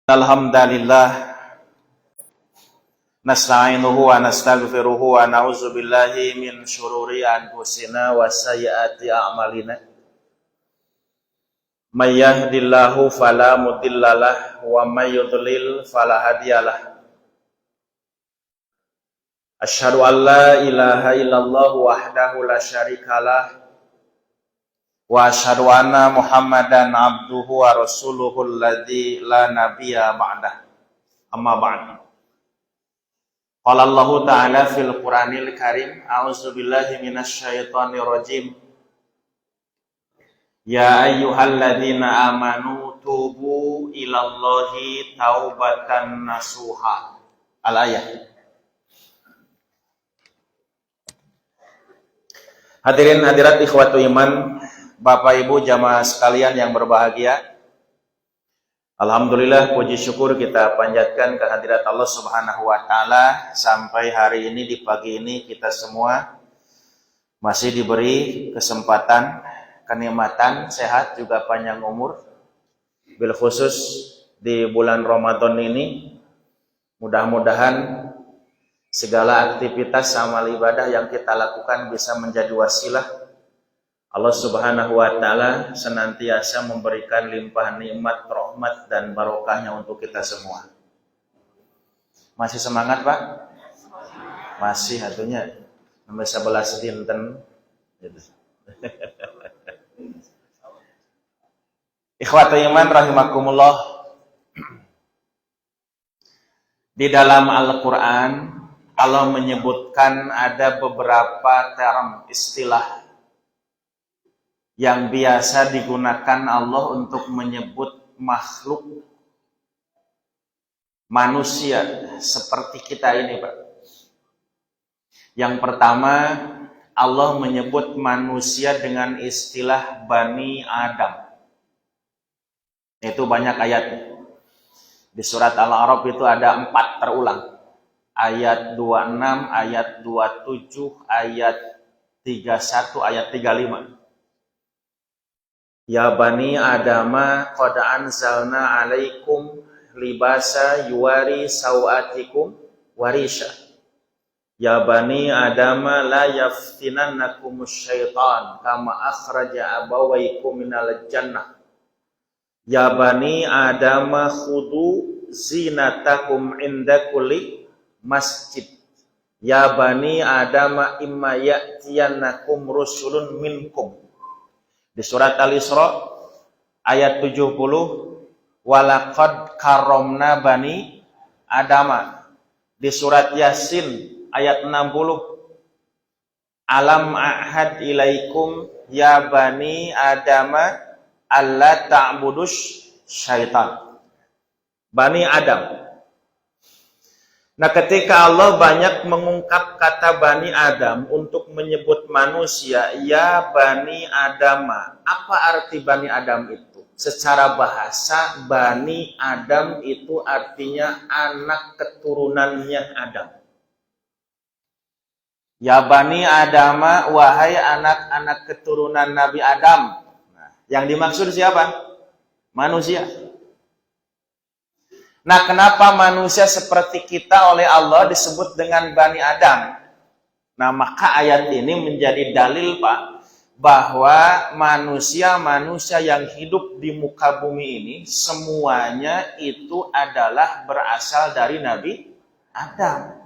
Alhamdulillah nasta'inuhu wa nastaghfiruhu wa na'udzu billahi min syururi anfusina wa sayyiati a'malina. May yahdihillahu fala mudhillalah wa may yudlil fala hadiyalah. Asyhadu an la ilaha illallah wahdahu la syarikalah wa asyhadu anna Muhammadan abduhu wa rasuluhu alladzi la nabiyya ba'dah. Amma ba'd. Qala Allah Ta'ala fil Qur'anil Karim, a'udzu billahi minasyaitonir rajim. Ya ayyuhalladzina amanu tubu ilallahi taubatan nasuha. Al-ayat. Hadirin hadirat ikhwatu iman, Bapak Ibu jamaah sekalian yang berbahagia, alhamdulillah puji syukur kita panjatkan kehadirat Allah Subhanahu wa taala sampai hari ini di pagi ini kita semua masih diberi kesempatan, kenikmatan, sehat juga panjang umur. Bil khusus di bulan Ramadan ini mudah-mudahan segala aktivitas amal ibadah yang kita lakukan bisa menjadi wasilah Allah Subhanahu wa taala senantiasa memberikan limpahan nikmat, rahmat dan barokahnya untuk kita semua. Masih semangat, Pak? Masih atunya sampai 11 dinten gitu. Ikhwatul iman rahimakumullah. Di dalam Al-Qur'an Allah menyebutkan ada beberapa term istilah yang biasa digunakan Allah untuk menyebut makhluk manusia seperti kita ini, Pak. Yang pertama, Allah menyebut manusia dengan istilah Bani Adam. Itu banyak ayatnya. Di surat Al-A'raf itu ada 4 terulang. Ayat 26, ayat 27, ayat 31, ayat 35. Ya Bani Adama qad anzalna alaikum libasa yuwari sawatikum warisha. Ya Bani Adama la yaftinannakumus syaitan kama akhraja abawaykum minal jannah. Ya Bani Adama khudu zinatakum inda kulli masjid. Ya Bani Adama imma ya'tiyannakum rusulun minkum. Di surat Al-Isra ayat 70, walaqad karramna bani Adama. Di surat Yasin ayat 60, alam ahad ilaikum ya bani Adama alla ta'budus syaitan. Bani Adam. Nah, ketika Allah banyak mengungkap kata Bani Adam untuk menyebut manusia, ya Bani Adama. Apa arti Bani Adam itu? Secara bahasa, Bani Adam itu artinya anak keturunannya Adam. Ya Bani Adama, wahai anak-anak keturunan Nabi Adam. Nah, yang dimaksud siapa? Manusia. Nah, kenapa manusia seperti kita oleh Allah disebut dengan Bani Adam? Nah, maka ayat ini menjadi dalil, Pak, bahwa manusia-manusia yang hidup di muka bumi ini semuanya itu adalah berasal dari Nabi Adam.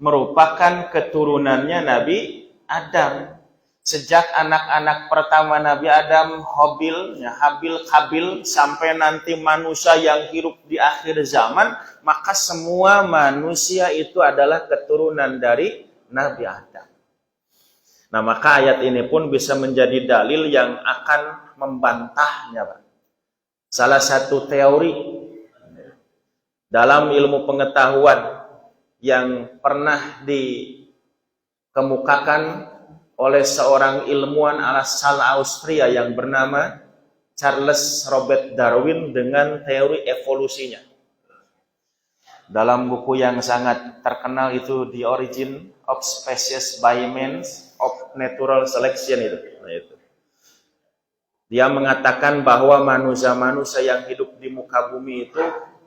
Merupakan keturunannya Nabi Adam. Sejak anak-anak pertama Nabi Adam, Habil, Kabil, sampai nanti manusia yang hidup di akhir zaman, maka semua manusia itu adalah keturunan dari Nabi Adam. Nah, maka ayat ini pun bisa menjadi dalil yang akan membantahnya, Pak. Salah satu teori dalam ilmu pengetahuan yang pernah dikemukakan oleh seorang ilmuwan asal Austria yang bernama Charles Robert Darwin dengan teori evolusinya. Dalam buku yang sangat terkenal itu The Origin of Species by Means of Natural Selection itu. Nah, itu. Dia mengatakan bahwa manusia-manusia yang hidup di muka bumi itu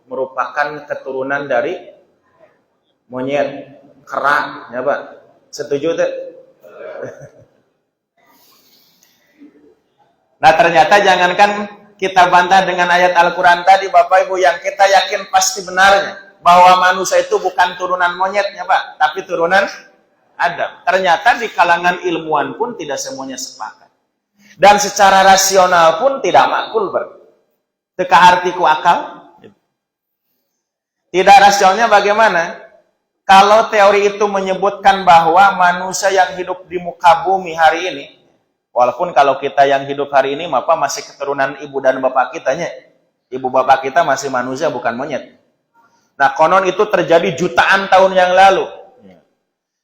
merupakan keturunan dari monyet, kera, ya Pak. Setuju tuh? Nah ternyata jangankan kita bantah dengan ayat Al-Quran tadi Bapak Ibu, yang kita yakin pasti benarnya bahwa manusia itu bukan turunan monyetnya Pak, tapi turunan Adam. Ternyata di kalangan ilmuwan pun tidak semuanya sepakat. Dan secara rasional pun tidak makul teka artiku akal. Tidak rasionalnya bagaimana? Kalau teori itu menyebutkan bahwa manusia yang hidup di muka bumi hari ini, walaupun kalau kita yang hidup hari ini, maka masih keturunan ibu dan bapak kitanya. Ibu bapak kita masih manusia, bukan monyet. Nah, konon itu terjadi jutaan tahun yang lalu.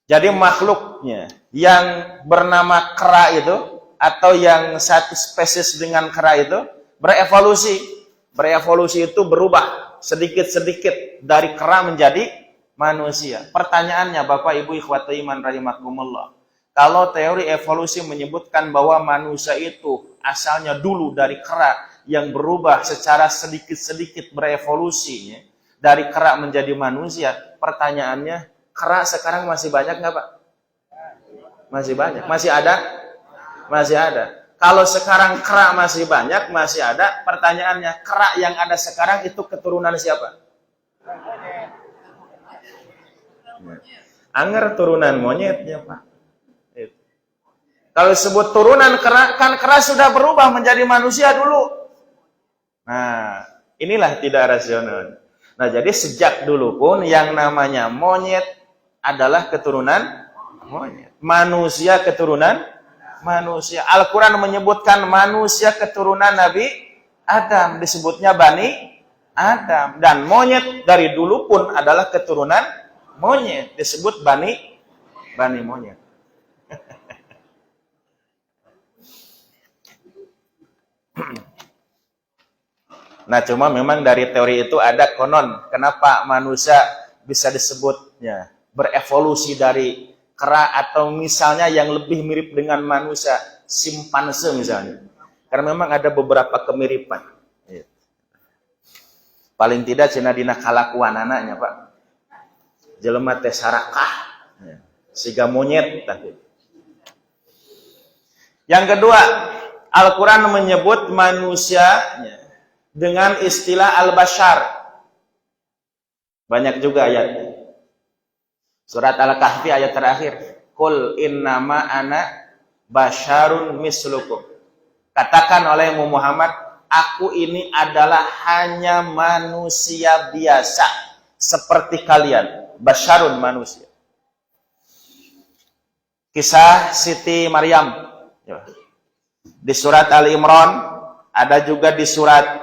Jadi makhluknya yang bernama kera itu, atau yang satu spesies dengan kera itu, berevolusi. Berevolusi itu berubah sedikit-sedikit dari kera menjadi manusia. Pertanyaannya, Bapak Ibu ikhwati iman rahimakumullah. Kalau teori evolusi menyebutkan bahwa manusia itu asalnya dulu dari kera yang berubah secara sedikit-sedikit berevolusinya dari kera menjadi manusia, pertanyaannya, kera sekarang masih banyak nggak Pak? Masih banyak. Masih ada? Masih ada. Kalau sekarang kera masih banyak, masih ada, pertanyaannya, kera yang ada sekarang itu keturunan siapa? Anger turunan monyetnya Pak. Kalau disebut turunan kera, kan kera sudah berubah menjadi manusia dulu. Nah, inilah tidak rasional. Nah, jadi sejak dulu pun yang namanya monyet adalah keturunan monyet. Manusia keturunan manusia. Al-Quran menyebutkan manusia keturunan Nabi Adam. Disebutnya Bani Adam. Dan monyet dari dulu pun adalah keturunan monyet. Disebut Bani monyet. Nah, cuma memang dari teori itu ada konon. Kenapa manusia bisa disebutnya berevolusi dari kera atau misalnya yang lebih mirip dengan manusia, simpanse misalnya. Karena memang ada beberapa kemiripan. Paling tidak cina dina kalakuan anaknya Pak. Jelema teh sarakah. Siga monyet. Yang kedua, Al-Quran menyebut manusianya dengan istilah al-bashar. Banyak juga ayat. Surat Al-Kahfi ayat terakhir. Qul innama ana basyarun mislukum. Katakan oleh Muhammad, aku ini adalah hanya manusia biasa seperti kalian. Basyarun manusia. Kisah Siti Maryam di surat Ali Imran, ada juga di surat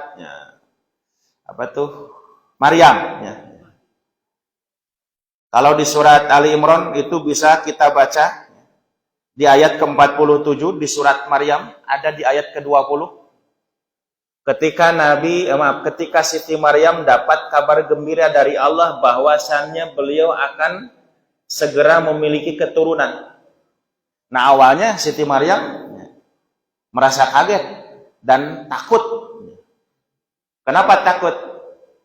Maryam. Kalau di surat Ali Imran itu bisa kita baca di ayat ke-47, di surat Maryam ada di ayat ke-20. Ketika Siti Maryam dapat kabar gembira dari Allah bahwasannya beliau akan segera memiliki keturunan. Nah, awalnya Siti Maryam merasa kaget dan takut. Kenapa takut?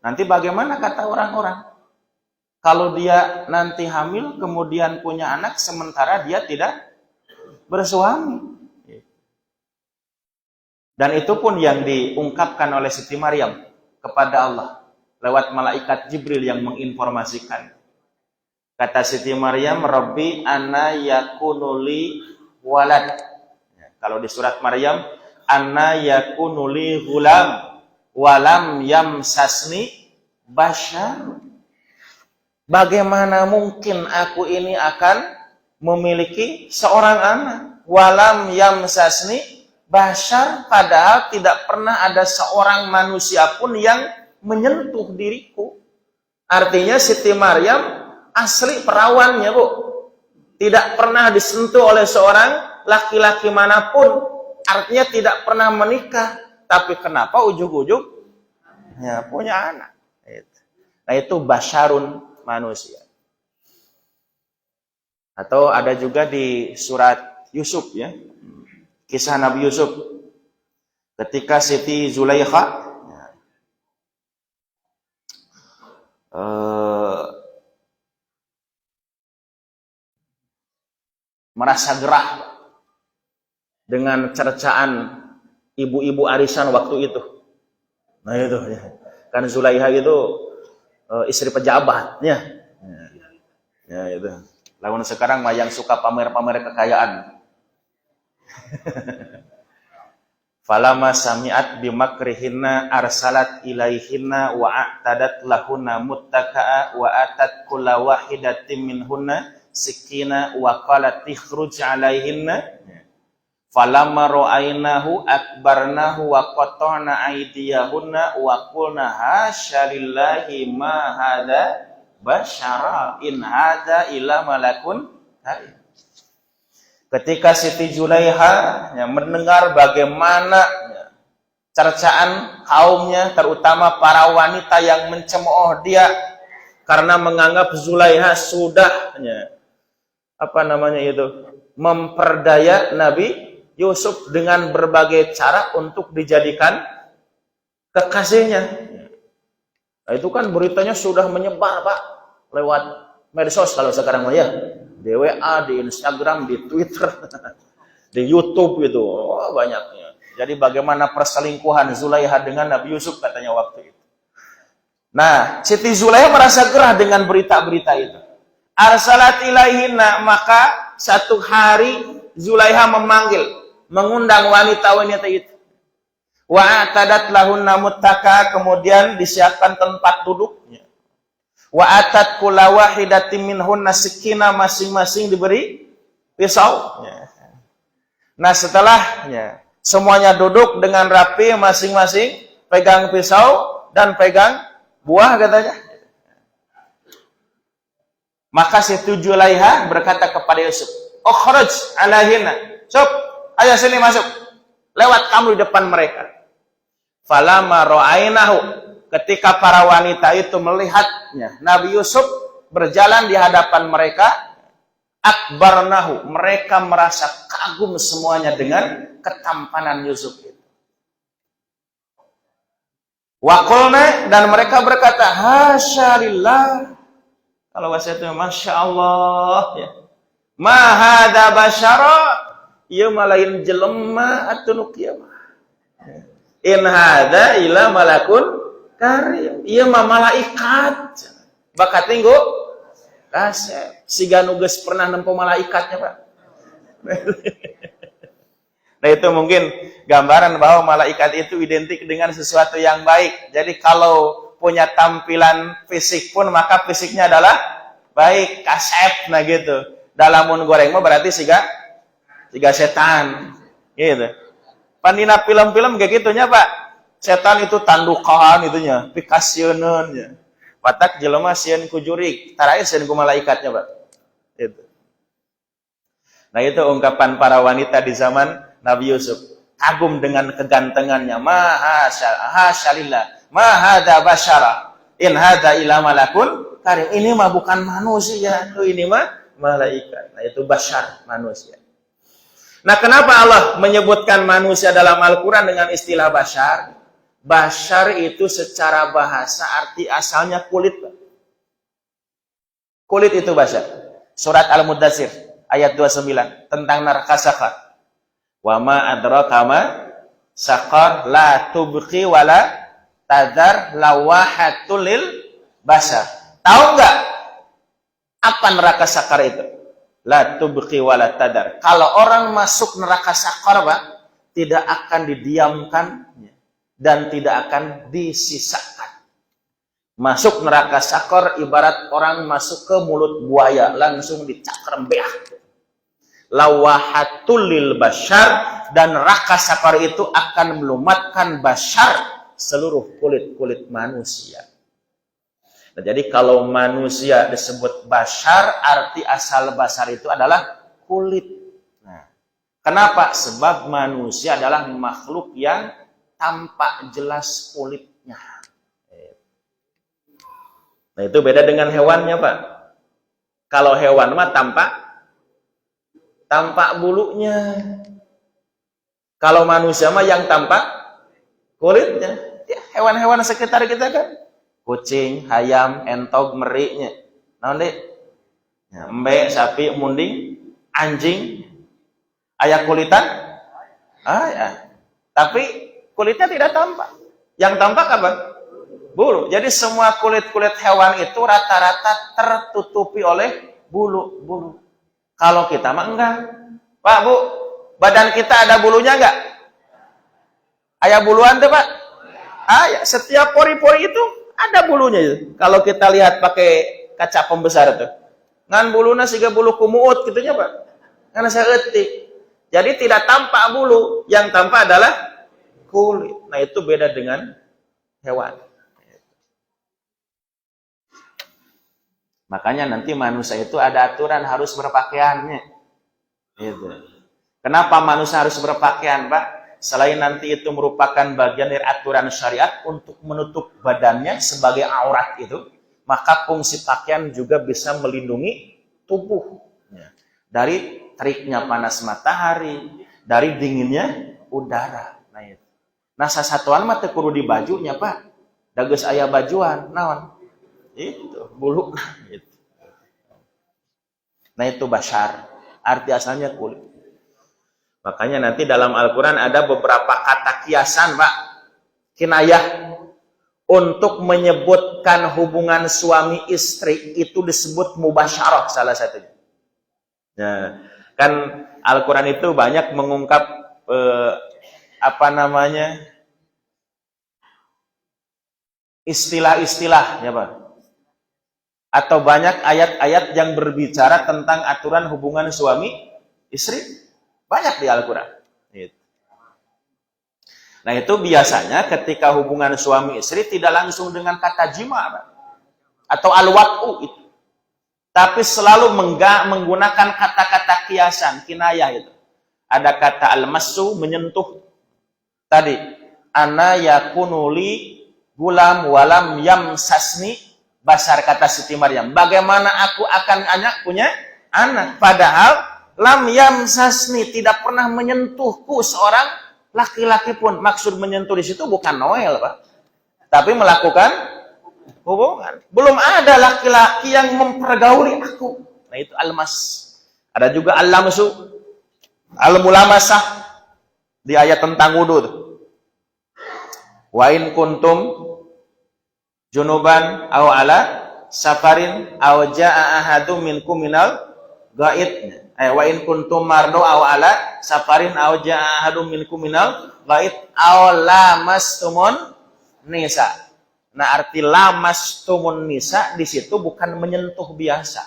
Nanti bagaimana kata orang-orang? Kalau dia nanti hamil, kemudian punya anak, sementara dia tidak bersuami. Dan itu pun yang diungkapkan oleh Siti Maryam kepada Allah lewat malaikat Jibril yang menginformasikan. Kata Siti Maryam, Rabbi anna yakunuli walad. Kalau di surat Maryam, anna yakunuli gulam walam yamsasni bashar. Bagaimana mungkin aku ini akan memiliki seorang anak? Walam yamsasni bashar, padahal tidak pernah ada seorang manusia pun yang menyentuh diriku. Artinya Siti Maryam asli perawannya, Bu. Tidak pernah disentuh oleh seorang laki-laki manapun. Artinya tidak pernah menikah. Tapi kenapa ujug-ujug ya punya anak? Nah, itu basyarun manusia. Atau ada juga di surat Yusuf ya. Kisah Nabi Yusuf. Ketika Siti Zulaikha merasa gerah dengan cercaan ibu-ibu arisan waktu itu. Nah itu ya. Kan Zulaiha itu istri pejabatnya. Ya itu. Lawan sekarang mah yang suka pamer-pamer kekayaan. Falama sami'at bimakrihinna arsalat ilaihinna wa a'tadat lahunna muttaka'a wa atat kulla wahidatin minhunna sikina wa qalat ikhruj alaihinna falamma ra'ainahu akbarnahu wa qata'na aydiyahunna wa qulna hasya lillahi ma hadza basyara in hadza illa malakun karim. Ketika Siti Zulaiha mendengar bagaimana cercaan kaumnya, terutama para wanita yang mencemooh dia karena menganggap Zulaiha sudah memperdaya Nabi Yusuf dengan berbagai cara untuk dijadikan kekasihnya. Nah, itu kan beritanya sudah menyebar, Pak, lewat medsos kalau sekarang ya. Di WA, di Instagram, di Twitter, di YouTube gitu. Oh, banyaknya. Jadi bagaimana perselingkuhan Zulaiha dengan Nabi Yusuf katanya waktu itu. Nah, Siti Zulaiha merasa gerah dengan berita-berita itu. Arsalat ilaihinna, maka satu hari Zulaiha mengundang wanita-wanita itu. Wa atadat lahunna muttaka, kemudian disiapkan tempat duduknya. Wa atat kulla wahidatin minhunna sikina, masing-masing diberi pisau. Nah, setelahnya semuanya duduk dengan rapi, masing-masing pegang pisau dan pegang buah katanya. Maka Siti Zulaiha berkata kepada Yusuf, "Ukhruj alaihinna." Sob, ayo sini masuk. Lewat kamu di depan mereka. Falamma ra'ainahu, ketika para wanita itu melihatnya Nabi Yusuf berjalan di hadapan mereka, akbarnahu, mereka merasa kagum semuanya dengan ketampanan Yusuf itu. Waqulna, dan mereka berkata, hasya lillah, kalau bahasa itu masya Allah ya. Ma hadza basyara, ieu malain jelema atuh kieu. In hadza illa malakun karim, ieu mah malaikat. Bakat tinggu kasep. Siga nu geus pernah nempo malaikatnya, Pak. Nah, itu mungkin gambaran bahwa malaikat itu identik dengan sesuatu yang baik. Jadi kalau punya tampilan fisik pun, maka fisiknya adalah baik, kasep, nah gitu. Dalamun goreng mah berarti siga setan, gitu. Pandina film-film kayak gitunya, Pak. Setan itu tandukan itunya, pikasieunnya. Patak jelema sieun ku jurig, taraeun sieun ku malaikatnya, Pak. Itu. Nah, itu ungkapan para wanita di zaman Nabi Yusuf. Kagum dengan kegantengannya. Mahasyalillah. Ma hadza basyara. In hadza illa malakun karim. Ini mah bukan manusia, ini mah malaikat. Nah, itu basyar, manusia. Nah, kenapa Allah menyebutkan manusia dalam Al-Quran dengan istilah basyar? Basyar itu secara bahasa arti asalnya kulit. Kulit itu basyar. Surat Al-Muddatsir ayat 29 tentang neraka sakar. Wa ma adraka ma sakar, la tubqi wala tadar, lawahatul lil basyar. Tahu enggak apa neraka sakar itu? La tubqi wala tadar. Kalau orang masuk neraka sakar, Pak, tidak akan didiamkan dan tidak akan disisakan. Masuk neraka sakar ibarat orang masuk ke mulut buaya, langsung dicakrembeah. Lawahatul lil basyar, dan neraka sakar itu akan melumatkan basyar, seluruh kulit-kulit manusia. Nah, jadi kalau manusia disebut basyar, arti asal basyar itu adalah kulit. Nah, kenapa? Sebab manusia adalah makhluk yang tampak jelas kulitnya. Nah, itu beda dengan hewannya, Pak. Kalau hewan mah tampak bulunya. Kalau manusia mah yang tampak kulitnya. Ya, hewan-hewan sekitar kita kan. Kucing, ayam, entog, meriknya. Naon deh? Ya, embe, sapi, munding, anjing aya kulitan? Ya. Tapi kulitnya tidak tampak. Yang tampak apa? Bulu. Jadi semua kulit-kulit hewan itu rata-rata tertutupi oleh bulu-bulu. Kalau kita mah enggak. Pak, Bu, badan kita ada bulunya enggak? Aya buluan tuh, Pak? Ya. Setiap pori-pori itu ada bulunya itu. Kalau kita lihat pakai kaca pembesar tuh. Ngan buluna siga bulu kumuut gitunya, Pak. Karena saya etik. Jadi tidak tampak bulu, yang tampak adalah kulit. Nah, itu beda dengan hewan. Makanya nanti manusia itu ada aturan harus berpakaiannya. Gitu. Kenapa manusia harus berpakaian, Pak? Selain nanti itu merupakan bagian dari aturan syariat untuk menutup badannya sebagai aurat itu, maka fungsi pakaian juga bisa melindungi tubuhnya dari teriknya panas matahari, dari dinginnya udara. Nah, itu. Nah, sasatuan mah teu kudu di bajunya, Pak. Da geus aya bajuan, naon? Itu, bulu. Gitu. Nah, itu basyar. Arti asalnya kulit. Makanya nanti dalam Al-Quran ada beberapa kata kiasan, Pak. Kinayah. Untuk menyebutkan hubungan suami istri itu disebut mubasyarah salah satunya. Nah, kan Al-Quran itu banyak mengungkap istilah-istilah, ya Pak. Atau banyak ayat-ayat yang berbicara tentang aturan hubungan suami istri, banyak di Al-Quran. Nah, itu biasanya ketika hubungan suami istri tidak langsung dengan kata jima, Pak. Atau al-wat'u itu. Tapi selalu menggunakan kata-kata kiasan, kinayah itu. Ada kata al-massu, menyentuh. Tadi, ana yakunuli gulam walam yamsasni, basar kata Siti Maryam. Bagaimana aku akan punya anak? Padahal lam yamsasni, tidak pernah menyentuhku seorang laki-laki pun. Maksud menyentuh di situ bukan Noel, Pak. Tapi melakukan hubungan. Belum ada laki-laki yang mempergauli aku. Nah, itu almas. Ada juga al-lamsu, al-mulamasah di ayat tentang wudu. Wa in kuntum junuban aw ala safarin aw jaa ahadum minkum minal ghaid. Wa in kuntum mardu aw ala safarin aw jaa ahadum minkum minal ghaid aw lamastumun nisa. Nah, arti lamastumun nisa di situ bukan menyentuh biasa,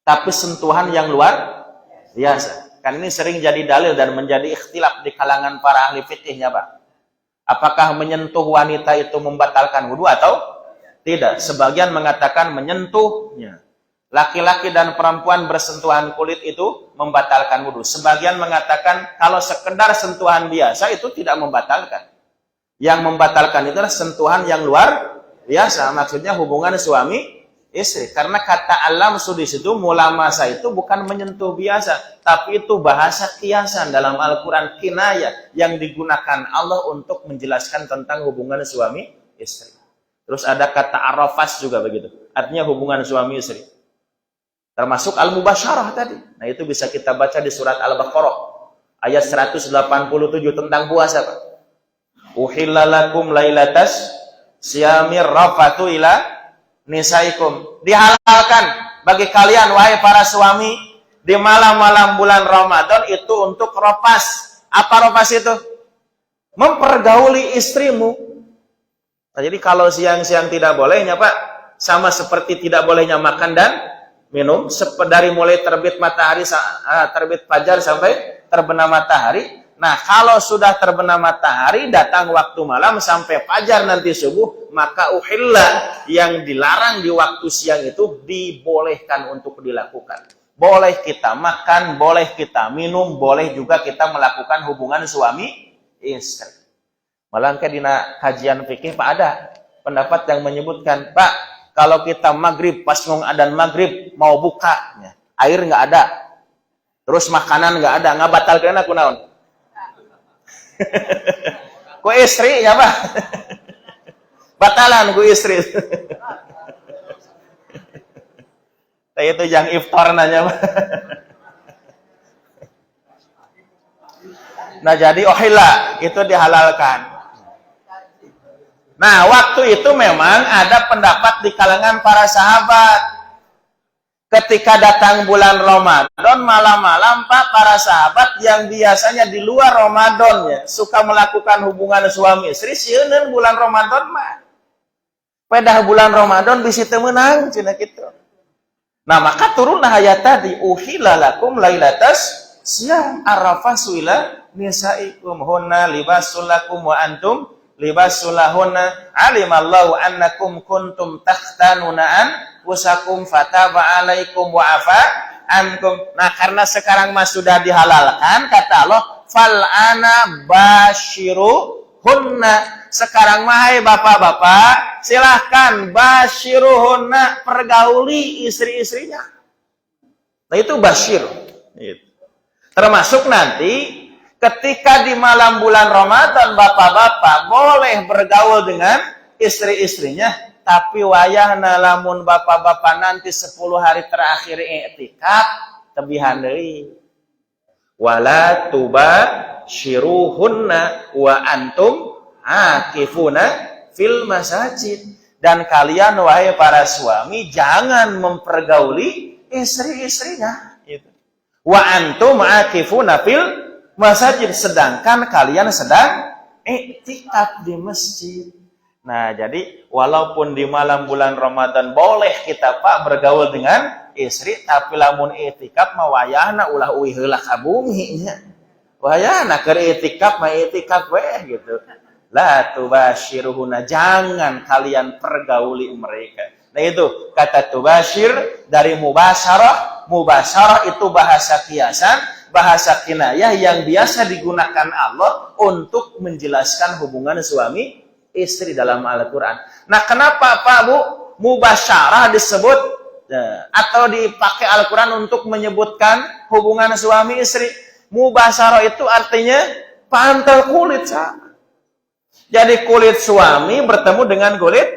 tapi sentuhan yang luar biasa. Kan ini sering jadi dalil dan menjadi ikhtilaf di kalangan para ahli fikihnya, Pak. Apakah menyentuh wanita itu membatalkan wudu atau tidak? Sebagian mengatakan menyentuhnya. Laki-laki dan perempuan bersentuhan kulit itu membatalkan wudu. Sebagian mengatakan kalau sekedar sentuhan biasa itu tidak membatalkan. Yang membatalkan itu adalah sentuhan yang luar biasa. Maksudnya hubungan suami istri. Karena kata al-lamsu di situ, mulamasa itu bukan menyentuh biasa, tapi itu bahasa kiasan dalam Al-Quran, kinayah yang digunakan Allah untuk menjelaskan tentang hubungan suami istri. Terus ada kata arafas juga begitu. Artinya hubungan suami istri. Termasuk al-mubasyarah tadi. Nah, itu bisa kita baca di surat Al-Baqarah ayat 187 tentang puasa, Pak. Uhillalakum lailatas siyamir rafatu ila nisaikum. Dihalalkan bagi kalian wahai para suami di malam-malam bulan Ramadan itu untuk ropas. Apa ropas itu? Mempergauli istrimu. Nah, jadi kalau siang-siang tidak bolehnya, Pak, sama seperti tidak bolehnya makan dan minum dari mulai terbit matahari, terbit fajar sampai terbenam matahari. Nah, kalau sudah terbenam matahari, datang waktu malam sampai fajar nanti subuh, maka uhilla yang dilarang di waktu siang itu dibolehkan untuk dilakukan. Boleh kita makan, boleh kita minum, boleh juga kita melakukan hubungan suami istri. Malah di kajian fikih, Pak, ada pendapat yang menyebutkan, Pak, kalau kita maghrib, pas adzan maghrib, mau buka, air nggak ada, terus makanan nggak ada, nggak batalkan aku naon? Ku istri ya, Pak. Batalan ku istri. Itu yang iftar nanya, Pak. Nah, jadi ohila itu dihalalkan. Nah, waktu itu memang ada pendapat di kalangan para sahabat. Ketika datang bulan Ramadan, malam-malam Pak, para sahabat yang biasanya di luar Ramadan ya, suka melakukan hubungan suami istri, sieun bulan Ramadan mah. Pada bulan Ramadan bisa temenang cina gitu. Nah, maka turunlah ayat tadi, uhilla lakum lailatas siyam arafas ila nisaikum hunna libasul lakum wa antum libasul lahunna alimallahu annakum kuntum takhtanuna anfusakum fataba alaikum wa afa ankum. Nah, karena sekarang mas sudah dihalalkan, kata Allah, fal ana basyiru hunna. Sekarang mahai bapak-bapak, silahkan basyiruhunna, pergauli istri-istrinya. Nah, itu basyir. Termasuk nanti ketika di malam bulan Ramadan bapak-bapak boleh bergaul dengan istri-istrinya, tapi wayahna lamun bapak-bapak nanti 10 hari terakhir i'tikaf tebihan deui. Wala tubasyiruhunna wa antum akifuna fil masajid. Dan kalian wahai para suami jangan mempergauli istri-istrinya. Wa antum akifuna fil masajid, sedangkan kalian sedang iktikaf di masjid. Nah, jadi walaupun di malam bulan Ramadan boleh kita Pak bergaul dengan istri, tapi lamun iktikaf mah wayahna ulah uih heula ka bumi nya. Wayahna keur iktikaf mah iktikaf we gitu. La tubasyiruhuna, jangan kalian pergauli mereka. Nah, itu kata tubasyir dari mubasyarah. Mubasyarah itu bahasa kiasan, bahasa kinayah yang biasa digunakan Allah untuk menjelaskan hubungan suami istri dalam Al-Quran. Nah, kenapa Pak Bu mubasyarah disebut atau dipakai Al-Quran untuk menyebutkan hubungan suami istri? Mubasyarah itu artinya pantel kulit. Jadi kulit suami bertemu dengan kulit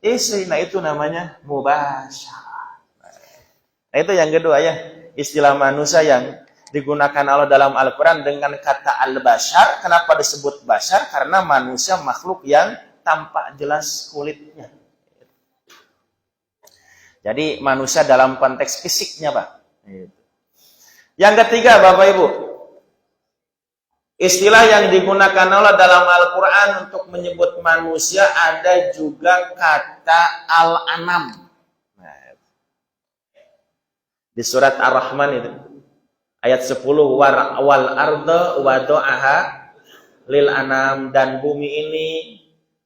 istri. Nah, itu namanya mubasyarah. Nah, itu yang kedua ya, istilah manusia yang digunakan Allah dalam Al-Quran dengan kata al-bashar. Kenapa disebut bashar? Karena manusia makhluk yang tampak jelas kulitnya. Jadi manusia dalam konteks fisiknya Pak. Yang ketiga Bapak Ibu, istilah yang digunakan Allah dalam Al-Quran untuk menyebut manusia ada juga kata al-anam. Di surat Ar-Rahman itu ayat 10, wal arda wado'aha lil anam, dan bumi ini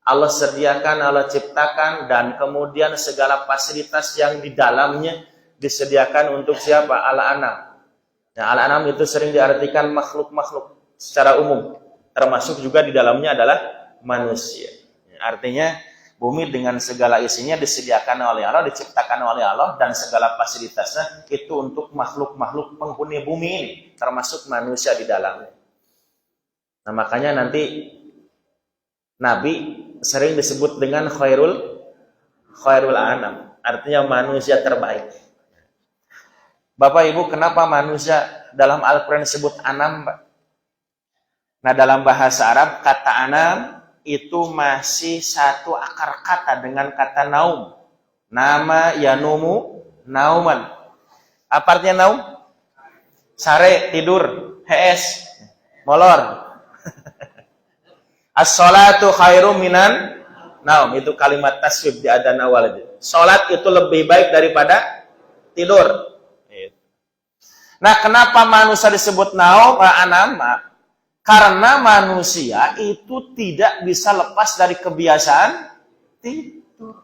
Allah sediakan, Allah ciptakan, dan kemudian segala fasilitas yang di dalamnya disediakan untuk siapa? Al-anam. Nah, al-anam itu sering diartikan makhluk-makhluk secara umum, termasuk juga di dalamnya adalah manusia. Artinya bumi dengan segala isinya disediakan oleh Allah, diciptakan oleh Allah, dan segala fasilitasnya itu untuk makhluk-makhluk penghuni bumi ini, termasuk manusia di dalamnya. Nah, makanya nanti Nabi sering disebut dengan khairul anam, artinya manusia terbaik. Bapak Ibu, kenapa manusia dalam Al-Quran disebut anam, Pak? Nah, dalam bahasa Arab kata anam itu masih satu akar kata dengan kata naum. Nama yanumu nauman. Apa artinya naum? Sare, tidur, hees, molor. As-sholatu khairum minan naum. Itu kalimat taswib di adan awal itu. Salat itu lebih baik daripada tidur. Nah, kenapa manusia disebut naum, anam? Karena manusia itu tidak bisa lepas dari kebiasaan tidur.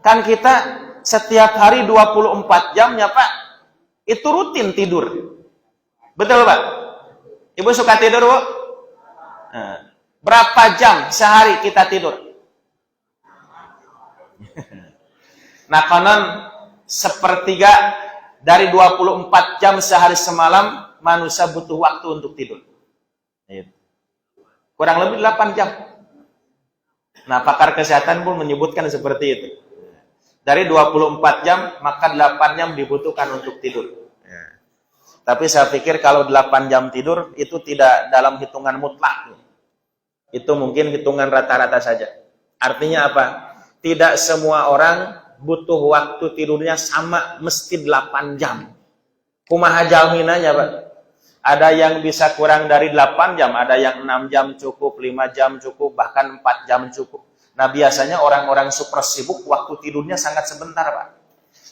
Kan kita setiap hari 24 jam ya Pak, itu rutin tidur. Betul Pak? Ibu suka tidur Bu? Nah, berapa jam sehari kita tidur? Nah, konon sepertiga dari 24 jam sehari semalam manusia butuh waktu untuk tidur. Kurang lebih 8 jam. Nah, pakar kesehatan pun menyebutkan seperti itu. Dari 24 jam, maka 8 jam dibutuhkan untuk tidur. Tapi saya pikir kalau 8 jam tidur itu tidak dalam hitungan mutlak. Itu mungkin hitungan rata-rata saja. Artinya apa? Tidak semua orang butuh waktu tidurnya sama mesti 8 jam. Kumaha jalminanya, Pak? Ada yang bisa kurang dari 8 jam, ada yang 6 jam cukup, 5 jam cukup, bahkan 4 jam cukup. Nah, biasanya orang-orang super sibuk waktu tidurnya sangat sebentar, Pak.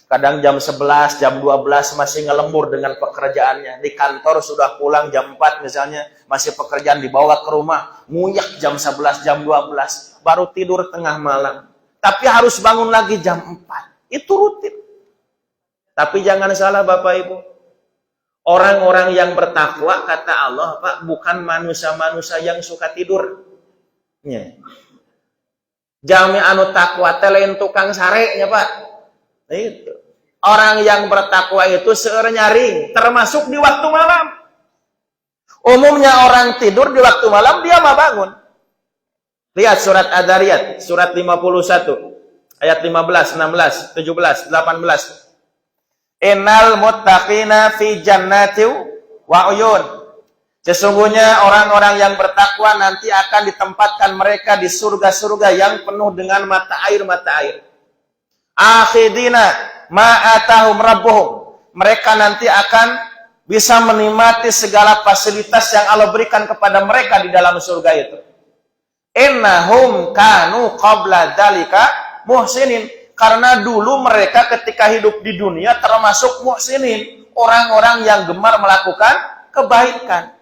Kadang jam 11, jam 12 masih ngelembur dengan pekerjaannya. Di kantor sudah pulang jam 4 misalnya, masih pekerjaan dibawa ke rumah. Nguyak jam 11, jam 12. Baru tidur tengah malam. Tapi harus bangun lagi jam 4. Itu rutin. Tapi jangan salah Bapak Ibu. Orang-orang yang bertakwa, kata Allah, Pak, bukan manusia-manusia yang suka tidur. Jami anu takwa lain tukang sarenya, Pak. Itu. Orang yang bertakwa itu seueur nyaring, termasuk di waktu malam. Umumnya orang tidur di waktu malam, dia mah bangun. Lihat surat Ad-Dariyat, surat 51, ayat 15, 16, 17, 18. Innal muttaqina fi jannati wa uyun. Sesungguhnya orang-orang yang bertakwa nanti akan ditempatkan mereka di surga-surga yang penuh dengan mata air. Akhidina ma'atahum rabbuhum. Mereka nanti akan bisa menikmati segala fasilitas yang Allah berikan kepada mereka di dalam surga itu. Innahum kanu qabla dzalika muhsinin. Karena dulu mereka ketika hidup di dunia termasuk muhsinin, orang-orang yang gemar melakukan kebaikan.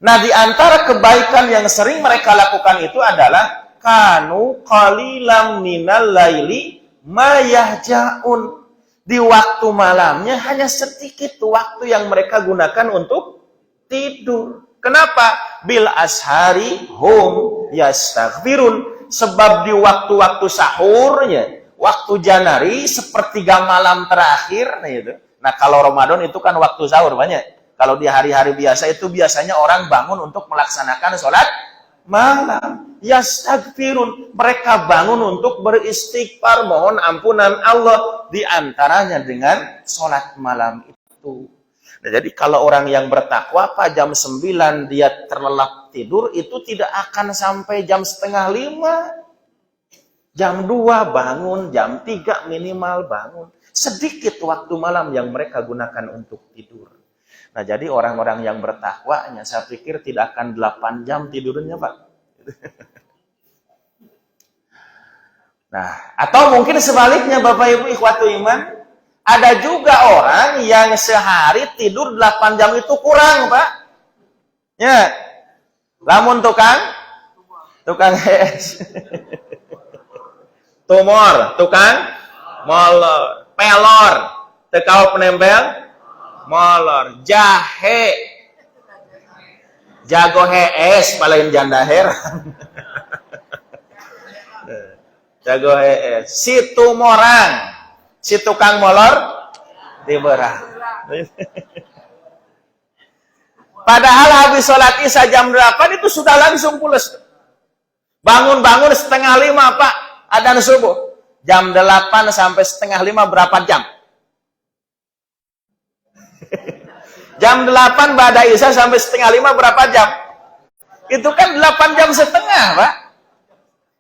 Nah, di antara kebaikan yang sering mereka lakukan itu adalah kanu qalilan minal laili ma yahja'un. Di waktu malamnya hanya sedikit waktu yang mereka gunakan untuk tidur. Kenapa? Bil ashari hum yastaghfirun. Sebab di waktu-waktu sahurnya, waktu janari, sepertiga malam terakhir, nah kalau Ramadan itu kan waktu sahur banyak. Kalau di hari-hari biasa itu biasanya orang bangun untuk melaksanakan sholat malam. Yastaghfirun. Mereka bangun untuk beristighfar, mohon ampunan Allah. Di antaranya dengan sholat malam itu. Nah, jadi kalau orang yang bertakwa, jam 9 dia terlelap tidur, itu tidak akan sampai jam setengah 5. Jam 2 bangun, jam 3 minimal bangun. Sedikit waktu malam yang mereka gunakan untuk tidur. Nah, jadi orang-orang yang bertakwanya, saya pikir tidak akan 8 jam tidurnya, Pak. Nah, atau mungkin sebaliknya, Bapak Ibu ikhwatu iman, ada juga orang yang sehari tidur 8 jam itu kurang, Pak. Ya. Lamun tukang es. Tumor, tukang molor, pelor, tekau penempel, molor, jahe, jago hees, palain janda heran. Jago hees, si tumorang, si tukang molor, tiberah. Padahal habis sholat isya jam 8 itu sudah langsung pulas. Bangun-bangun setengah 5, Pak. Adzan subuh. Jam 8 sampai setengah 5 berapa jam? Jam 8 ba'da isya sampai setengah 5 berapa jam? Itu kan 8 jam setengah, Pak.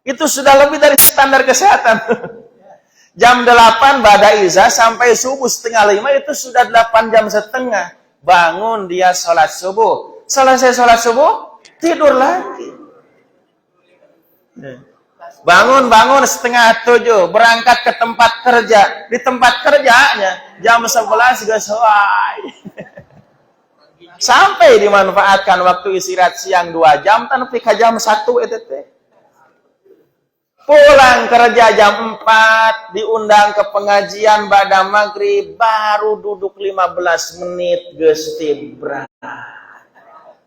Itu sudah lebih dari standar kesehatan. Jam 8 ba'da isya sampai subuh setengah 5 itu sudah 8 jam setengah. Bangun dia sholat subuh. Selesai sholat subuh, tidur lagi. Bangun setengah 7, berangkat ke tempat kerja. Di tempat kerjanya jam 11 sesuai. Sampai dimanfaatkan waktu istirahat siang 2 jam tanpa ke jam 1 ETT. Pulang kerja jam 4, diundang ke pengajian ba'da maghrib, baru duduk 15 menit geus tibra.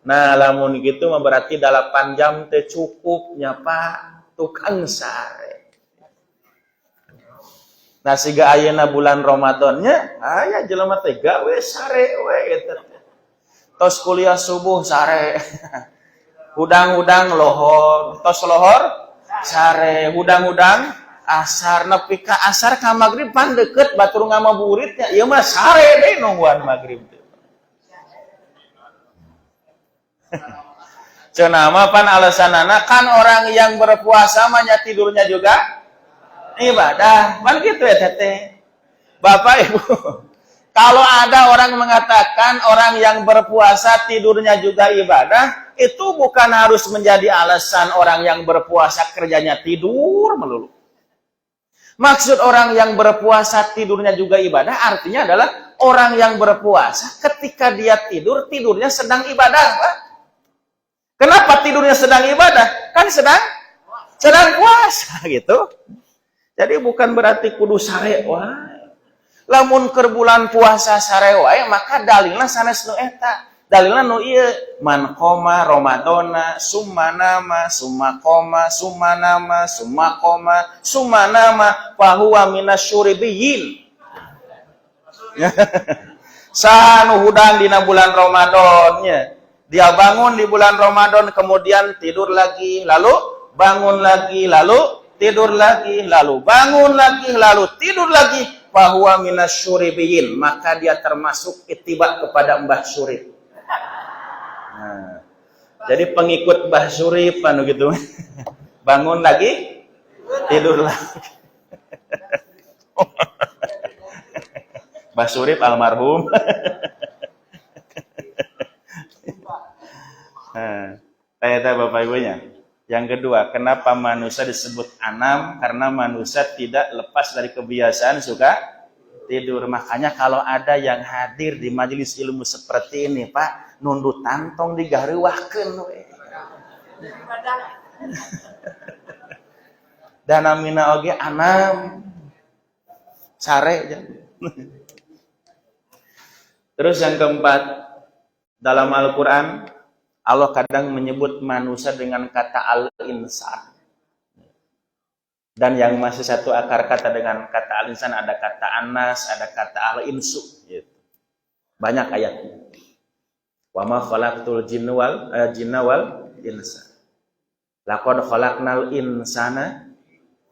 Nah, lamun gitu mah berarti 8 jam teh cukupnya, Pak. Tukang sare. Nah, siga ayeuna bulan Ramadannya, aya jelema teh gawe sare we eta. Tos kuliah subuh sare. Hudang-hudang lohor, tos lohor sare, hudang-hudang asar, nepi ka asar ka magrib pan deukeut batur ngamaburitnya. Ieu mah sare deui nungguan magrib teh. Cenama pan alasanana kan orang yang berpuasa mah tidurnya juga ibadah. Pan gitu ya Tete. Bapak Ibu, kalau ada orang mengatakan orang yang berpuasa tidurnya juga ibadah, itu bukan harus menjadi alasan orang yang berpuasa kerjanya tidur melulu. Maksud orang yang berpuasa tidurnya juga ibadah artinya adalah orang yang berpuasa ketika dia tidur, tidurnya sedang ibadah, Pak. Kenapa tidurnya sedang ibadah? Kan sedang puasa gitu. Jadi bukan berarti kudu sare wae. Lamun keur bulan puasa sare wae maka dalilna sanes nu eta. Dalilna nu ieu man qoma ramadana summanama summakoma summanama summakoma summanama fahuwa minasyuribiyin. Saha nu hudang dina bulan Ramadan nya. Dia bangun di bulan Ramadan, kemudian tidur lagi, lalu bangun lagi, lalu tidur lagi, lalu bangun lagi, lalu tidur lagi. Fahuwa minasyuribiyin. Maka dia termasuk ittiba kepada Mbah Surip. Nah, jadi pengikut Mbah Surip, anu gitu. Bangun lagi, tidur lagi. Mbah Surip almarhum. Tanya Bapak Ibunya. Yang kedua, kenapa manusia disebut anam? Karena manusia tidak lepas dari kebiasaan suka tidur. Makanya kalau ada yang hadir di majelis ilmu seperti ini, Pak, nundut tantong digareuwahkeun we. Dan amina oge anam. Sare aja. Terus yang keempat, dalam Al-Qur'an Allah kadang menyebut manusia dengan kata al-insan. Dan yang masih satu akar kata dengan kata al-insan ada kata anas, ada kata al-insu. Gitu. Banyak ayatnya. Wa ma khalaqtul jinna wal insa. Laqad khalaqnal insana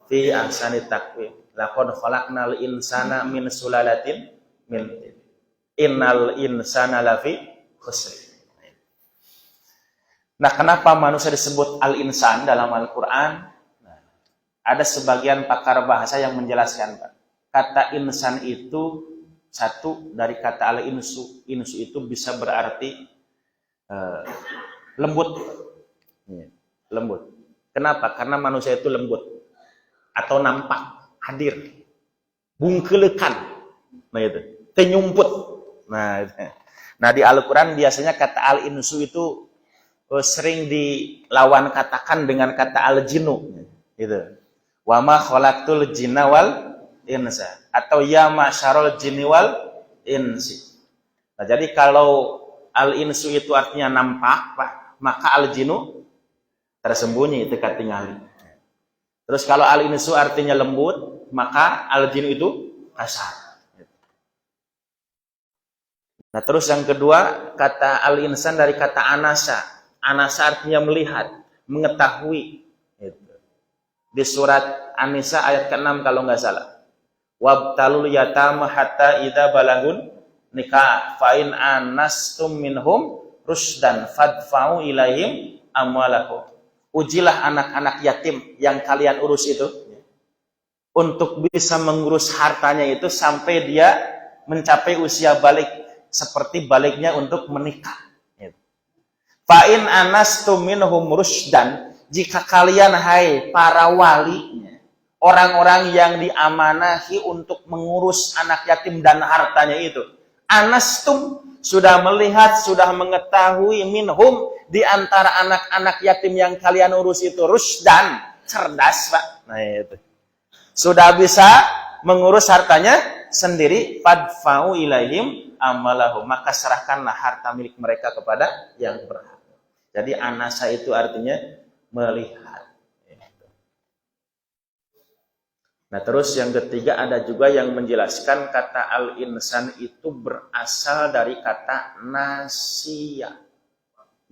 fi ahsani taqwim. Laqad khalaqnal insana min sulalatin min tin. Innal insana lafi khusr. Nah, kenapa manusia disebut al-insan dalam Al-Quran? Nah, ada sebagian pakar bahasa yang menjelaskan, Pak. Kata insan itu satu dari kata al-insu. Insu itu bisa berarti lembut. Lembut. Kenapa? Karena manusia itu lembut. Atau nampak, hadir. Bungkelekan. Nah, itu. Tenyumput. Nah, di Al-Quran biasanya kata al-insu itu sering dilawan katakan dengan kata al-jinnu gitu. Wa ma khalaqtul jinna wal insa atau ya masyarul jinni wal insi. Nah, jadi kalau al-insu itu artinya nampak, Pak, maka al-jinnu tersembunyi itu katingali. Terus kalau al-insu artinya lembut, maka al-jinnu itu kasar. Nah, terus yang kedua, kata al-insan dari kata anasa. Anasa artinya melihat, mengetahui. Di surat An-Nisa ayat ke-6 kalau nggak salah. Wabtalul yatama hatta idza balagun nikah fa in anastum minhum rusdan fadfa'u ilaihim amwalahum. Ujilah anak-anak yatim yang kalian urus itu untuk bisa mengurus hartanya itu sampai dia mencapai usia balik seperti baliknya untuk menikah. Fa'in anastum minhum rusdan, jika kalian hai para wali, orang-orang yang diamanahi untuk mengurus anak yatim dan hartanya itu, anastum sudah melihat, sudah mengetahui minhum di antara anak-anak yatim yang kalian urus itu rusdan, cerdas, Pak. Nah, itu. Sudah bisa mengurus hartanya sendiri, fadfa'u ilaihim amalahu, maka serahkanlah harta milik mereka kepada yang berhak. Jadi anasa itu artinya melihat. Nah, terus yang ketiga ada juga yang menjelaskan kata al-insan itu berasal dari kata nasya.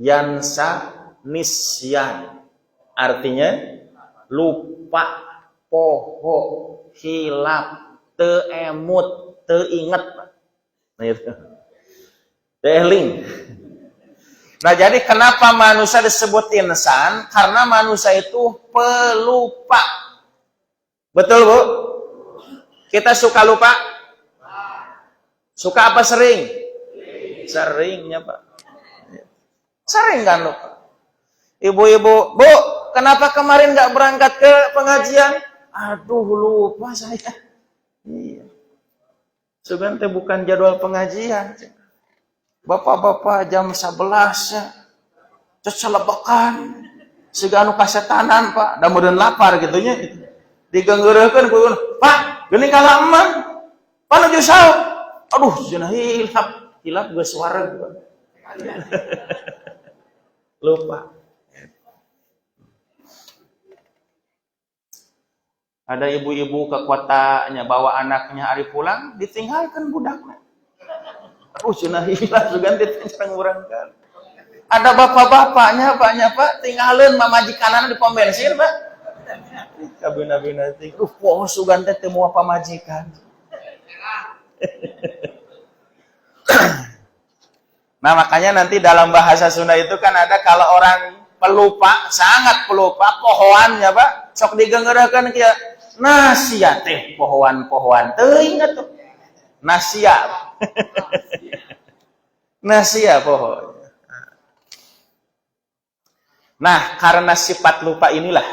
Yansa nisyan. Artinya lupa, poho, hilap, teemut, teinget. Nah, itu. Teeling. Nah, jadi kenapa manusia disebut insan? Karena manusia itu pelupa. Betul, Bu? Kita suka lupa? Suka apa sering? Seringnya, Pak. Sering kan lupa. Ibu-ibu, Bu, kenapa kemarin nggak berangkat ke pengajian? Aduh, lupa saya. Iya. Sebenarnya bukan jadwal pengajian. Bapak-bapak jam 11 ya. Cecelebekan. Siga anu kasetanan, Pak. Da meureun lapar gitunya. Digenggeureukeun ku, Pak, geuning kalaman. Panuju saum. Aduh, cenah hilap. Hilap geus wareg. Lupa. Ada ibu-ibu ke kotanya bawa anaknya hari pulang, ditinggalkan budaknya. Cenah hilang juga ditinggalkan urang kan. Ada bapak-bapaknya, Pak, tinggalin mamajikanana di pom bensin, Pak. Kabina-bina ting. Poho sugan teh teu moal pamajikan. Nah, makanya nanti dalam bahasa Sunda itu kan ada kalau orang pelupa, sangat pelupa, pohoannya, Pak. Sok digenggeureukeun kieu. Nasia teh pohoan-pohoan teuing atuh. Nasia. Nasia pohon. Nah, karena sifat lupa inilah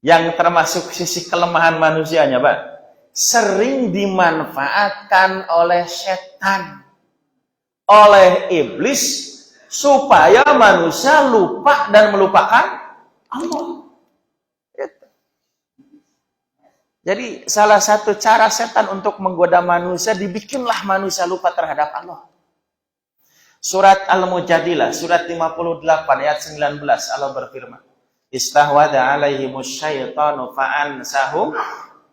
yang termasuk sisi kelemahan manusianya, Pak. Sering dimanfaatkan oleh setan, oleh iblis supaya manusia lupa dan melupakan Allah. Jadi salah satu cara setan untuk menggoda manusia, dibikinlah manusia lupa terhadap Allah. Surat Al-Mujadilah, surat 58 ayat 19, Allah berfirman, Istahwada alaihimus syaitanu fa'ansahum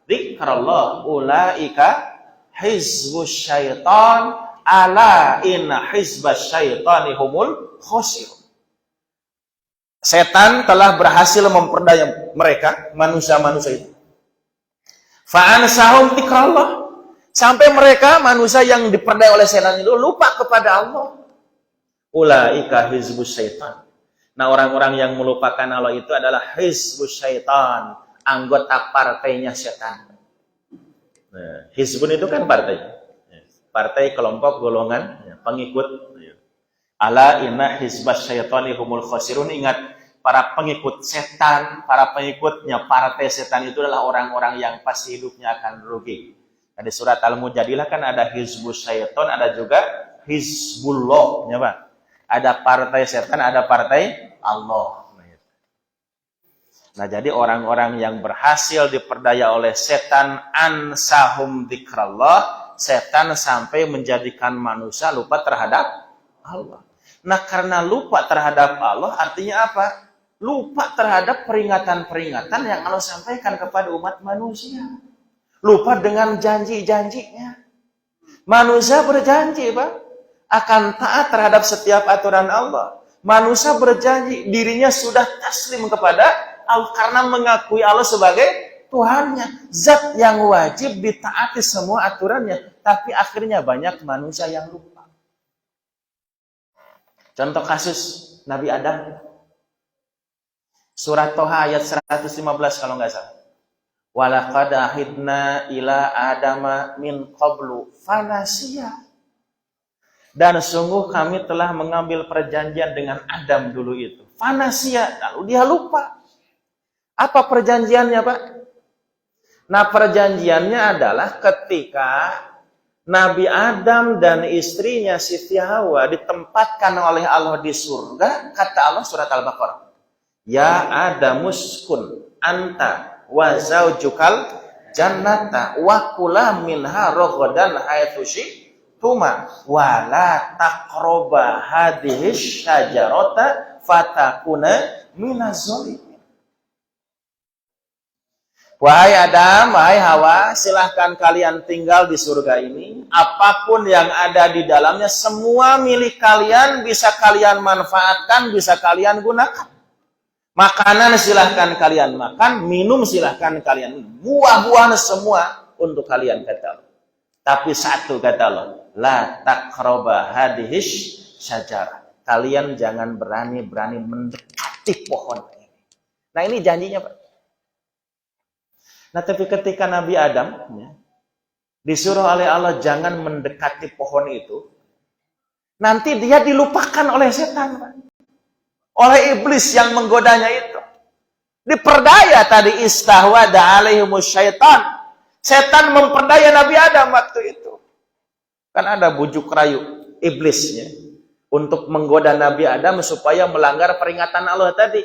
dzikrallah ulaika hizbus syaitan ala inna hizbas syaitani humul khosirun. Setan telah berhasil memperdaya mereka, manusia-manusia itu. Fa'ansahum dzikrallah, sampai mereka manusia yang diperdaya oleh setan itu lupa kepada Allah. Ulaika hizbus syaitan. Nah, orang-orang yang melupakan Allah itu adalah hizbus syaitan, anggota partainya setan. Nah, hizbun itu kan partai. Partai, kelompok, golongan, pengikut. Ala inna hizbas syaitani humul khosirun. Ingat, para pengikut setan, para pengikutnya partai setan itu adalah orang-orang yang pasti hidupnya akan rugi. Nah, di surat Al-Mujadilah kan ada hizbus syaitan, ada juga hizbullah, ya Pak. Ada partai setan, ada partai Allah. Nah, jadi orang-orang yang berhasil diperdaya oleh setan, ansahum dzikrallah, setan sampai menjadikan manusia lupa terhadap Allah. Nah, karena lupa terhadap Allah artinya apa? Lupa terhadap peringatan-peringatan yang Allah sampaikan kepada umat manusia. Lupa dengan janji-janjinya. Manusia berjanji, Pak, akan taat terhadap setiap aturan Allah. Manusia berjanji dirinya sudah taslim kepada Allah karena mengakui Allah sebagai Tuhannya. Zat yang wajib ditaati semua aturannya. Tapi akhirnya banyak manusia yang lupa. Contoh kasus Nabi Adam. Surat Toha ayat 115 kalau nggak salah. Walaqad ahidna ila adama min qablu fanasiya. Dan sungguh kami telah mengambil perjanjian dengan Adam dulu itu. Fanasiya, lalu dia lupa. Apa perjanjiannya, Pak? Nah, perjanjiannya adalah ketika Nabi Adam dan istrinya Siti Hawa ditempatkan oleh Allah di surga, kata Allah surat Al-Baqarah, Ya Adamuskun anta wa zaujukal jannata wa kula minha raghadan haitsu syi'tuma wa la taqraba hadhihi syajarata fatakuna minaz zalimin. Wahai Adam, wahai Hawa, silahkan kalian tinggal di surga ini. Apapun yang ada di dalamnya, semua milik kalian, bisa kalian manfaatkan, bisa kalian gunakan. Makanan silahkan kalian makan, minum silahkan kalian minum. Buah-buahan semua untuk kalian, kata Allah. Tapi satu, kata Allah, la taqraba hadhihi syajarah. Kalian jangan berani-berani mendekati pohon ini. Nah, ini janjinya, Pak. Nah, tapi ketika Nabi Adam disuruh oleh Allah jangan mendekati pohon itu, nanti dia dilupakan oleh setan, Pak. Oleh iblis yang menggodanya itu. Diperdaya tadi istahwada alaihimus syaitan. Setan memperdaya Nabi Adam waktu itu. Kan ada bujuk rayu iblisnya untuk menggoda Nabi Adam supaya melanggar peringatan Allah tadi.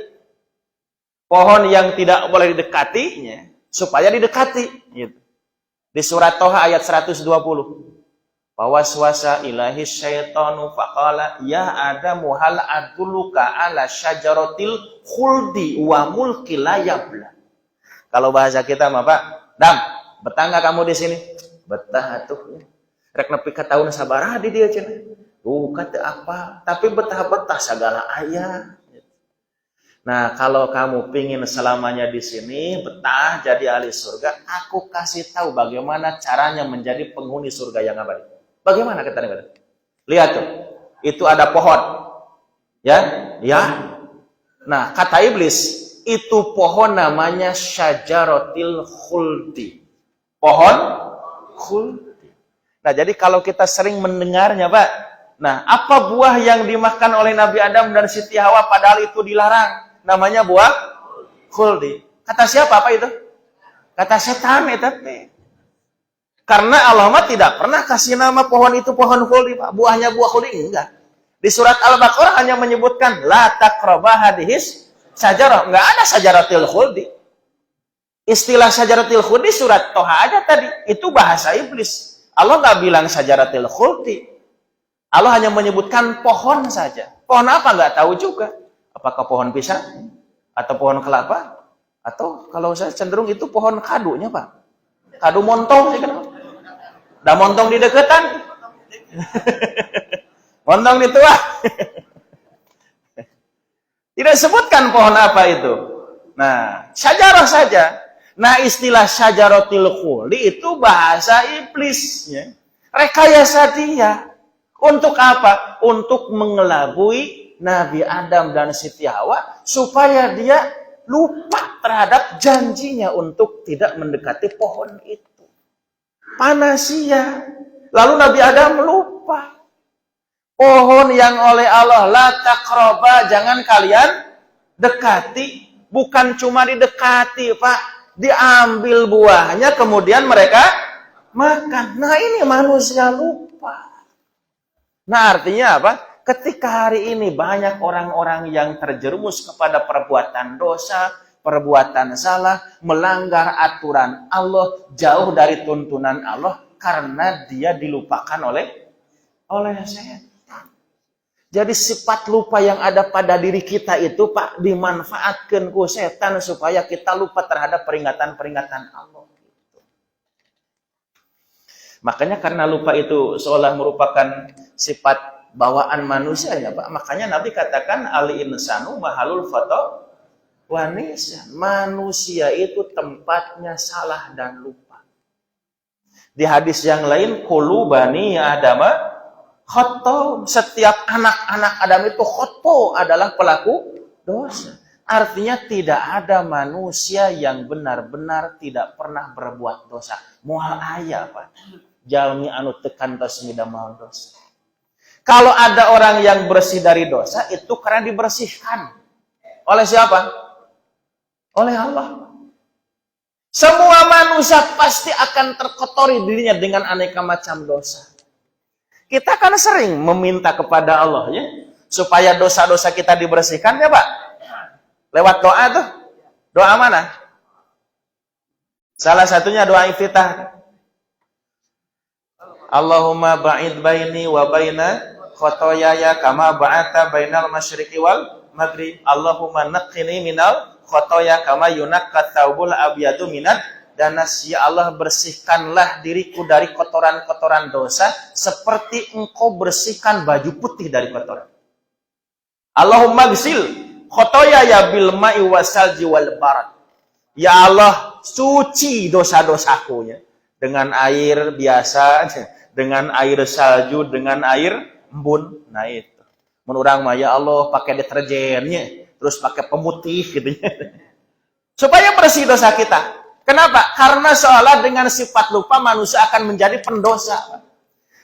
Pohon yang tidak boleh didekatinya supaya didekati gitu. Di surat Toha ayat 120. Fawaswasa ilahi syaitanu faqala ya Adamu hal adulluka ala syajaratil khuldi wa mulki la yabla. Kalau bahasa kita mah, Pak, Dam, betah enggak kamu di sini? Betah atuh. Rek nepi ka taun sabaraha di dieu cenah. Kata apa? Tapi betah-betah segala ayah. Nah, kalau kamu pingin selamanya di sini, betah jadi ahli surga, aku kasih tahu bagaimana caranya menjadi penghuni surga yang abadi. Bagaimana kata Nabi? Lihat tuh, itu ada pohon. Ya. Nah, kata iblis, itu pohon namanya syajaratil khuldi. Pohon khuldi. Nah, jadi kalau kita sering mendengarnya, Pak, nah, apa buah yang dimakan oleh Nabi Adam dan Siti Hawa padahal itu dilarang? Namanya buah khuldi. Kata siapa apa itu? Kata setan itu. Karena Allah tidak pernah kasih nama pohon itu pohon khuldi, Pak. Buahnya buah khuldi enggak. Di surat Al-Baqarah hanya menyebutkan la taqraba hadhis sajarah. Enggak ada sajaratil khuldi. Istilah sajaratil khuldi surat Toha aja tadi. Itu bahasa iblis. Allah enggak bilang sajaratil khuldi. Allah hanya menyebutkan pohon saja. Pohon apa enggak tahu juga. Apakah pohon pisang? Atau pohon kelapa? Atau kalau saya cenderung itu pohon kadunya, Pak. Kadu montong, saya kenal. Dah montong di deketan. Montong di tua. Tidak sebutkan pohon apa itu. Nah, syajarah saja. Nah, istilah syajaratil khuldi itu bahasa iblisnya. Rekayasa dia. Untuk apa? Untuk mengelabui Nabi Adam dan Siti Hawa supaya dia lupa terhadap janjinya untuk tidak mendekati pohon itu. Panasia. Lalu Nabi Adam lupa. Pohon yang oleh Allah la taqraba, jangan kalian dekati. Bukan cuma didekati, Pak. Diambil buahnya kemudian mereka makan. Nah, ini manusia lupa. Nah, artinya apa? Ketika hari ini banyak orang-orang yang terjerumus kepada perbuatan dosa, perbuatan salah, melanggar aturan Allah, jauh dari tuntunan Allah karena dia dilupakan oleh setan. Jadi sifat lupa yang ada pada diri kita itu, Pak, dimanfaatkan ku setan supaya kita lupa terhadap peringatan-peringatan Allah. Makanya karena lupa itu seolah merupakan sifat bawaan manusia ya, Pak. Makanya Nabi katakan al-insanu mahalul fata wa nisyan. Manusia itu tempatnya salah dan lupa. Di hadis yang lain, kullu bani adama khata'. Setiap anak-anak Adam itu khata', adalah pelaku dosa. Artinya tidak ada manusia yang benar-benar tidak pernah berbuat dosa. Moal aya, Pak. Jalmi anu tekan tos mida moal dosa. Kalau ada orang yang bersih dari dosa, itu karena dibersihkan. Oleh siapa? Oleh Allah. Semua manusia pasti akan terkotori dirinya dengan aneka macam dosa. Kita kan sering meminta kepada Allah ya, supaya dosa-dosa kita dibersihkan ya, Pak. Lewat doa tuh. Doa mana? Salah satunya doa iftitah. Allahumma ba'id baini wa baina khotoyaya kama ba'ata bainal masyriqi wal maghrib. Allahumma naqqini minal khotoya kama yunaqqa thawbul abyadu minad danas. Ya Allah, bersihkanlah diriku dari kotoran-kotoran dosa seperti engkau bersihkan baju putih dari kotoran. Allahumma gsil khotoyaya bil ma'i wasalji wal barat. Ya Allah, suci dosa-dosaku ya, dengan air biasa, dengan air salju, dengan air embun. Nah itu. Menurang mah ya Allah pakai deterjennya, terus pakai pemutih gitu ya. Supaya bersih dosa kita. Kenapa? Karena seolah dengan sifat lupa manusia akan menjadi pendosa.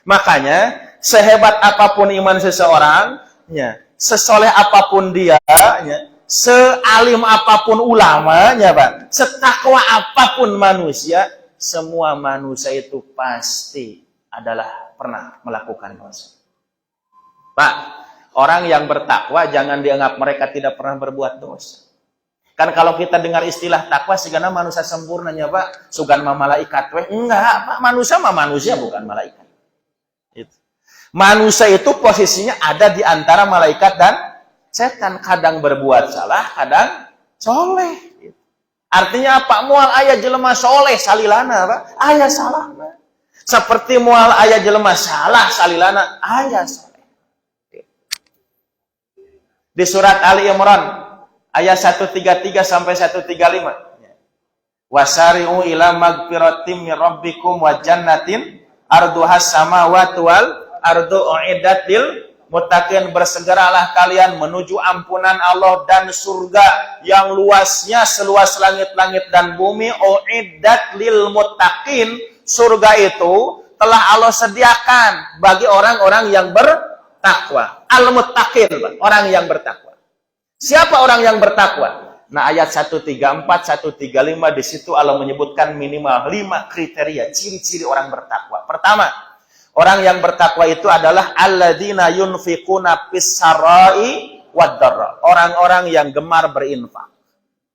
Makanya sehebat apapun iman seseorang, ya, sesoleh apapun dia, ya, sealim apapun ulamanya, Pak, setakwa apapun manusia, semua manusia itu pasti adalah pernah melakukan dosa. Pak, orang yang bertakwa jangan dianggap mereka tidak pernah berbuat dosa. Kan kalau kita dengar istilah takwa, sigana manusia sempurnanya, Pak, sugan mah malaikat, enggak, Pak, manusia mah manusia bukan malaikat. Itu. Manusia itu posisinya ada di antara malaikat dan setan, kadang berbuat salah, kadang soleh. Artinya apa? Mual aya jelema soleh salilana, Pak, aya salah. Seperti mual aya jelema salah salilana, aya soleh. Di surat Ali Imran ayat 133 sampai 135. Wasari'u ila magfiratim min rabbikum wa jannatin arduhas samawati wal ardu uiddat lil muttaqin. Bersegeralah kalian menuju ampunan Allah dan surga yang luasnya seluas langit-langit dan bumi. Uiddat lil muttaqin. Surga itu telah Allah sediakan bagi orang-orang yang bertakwa. Al-muttaqin, orang yang bertakwa. Siapa orang yang bertakwa? Nah, ayat 134, 135 di situ Allah menyebutkan minimal 5 kriteria ciri-ciri orang bertakwa. Pertama, orang yang bertakwa itu adalah alladzina yunfiquna fis-sarai wad-dharra. Orang-orang yang gemar berinfak.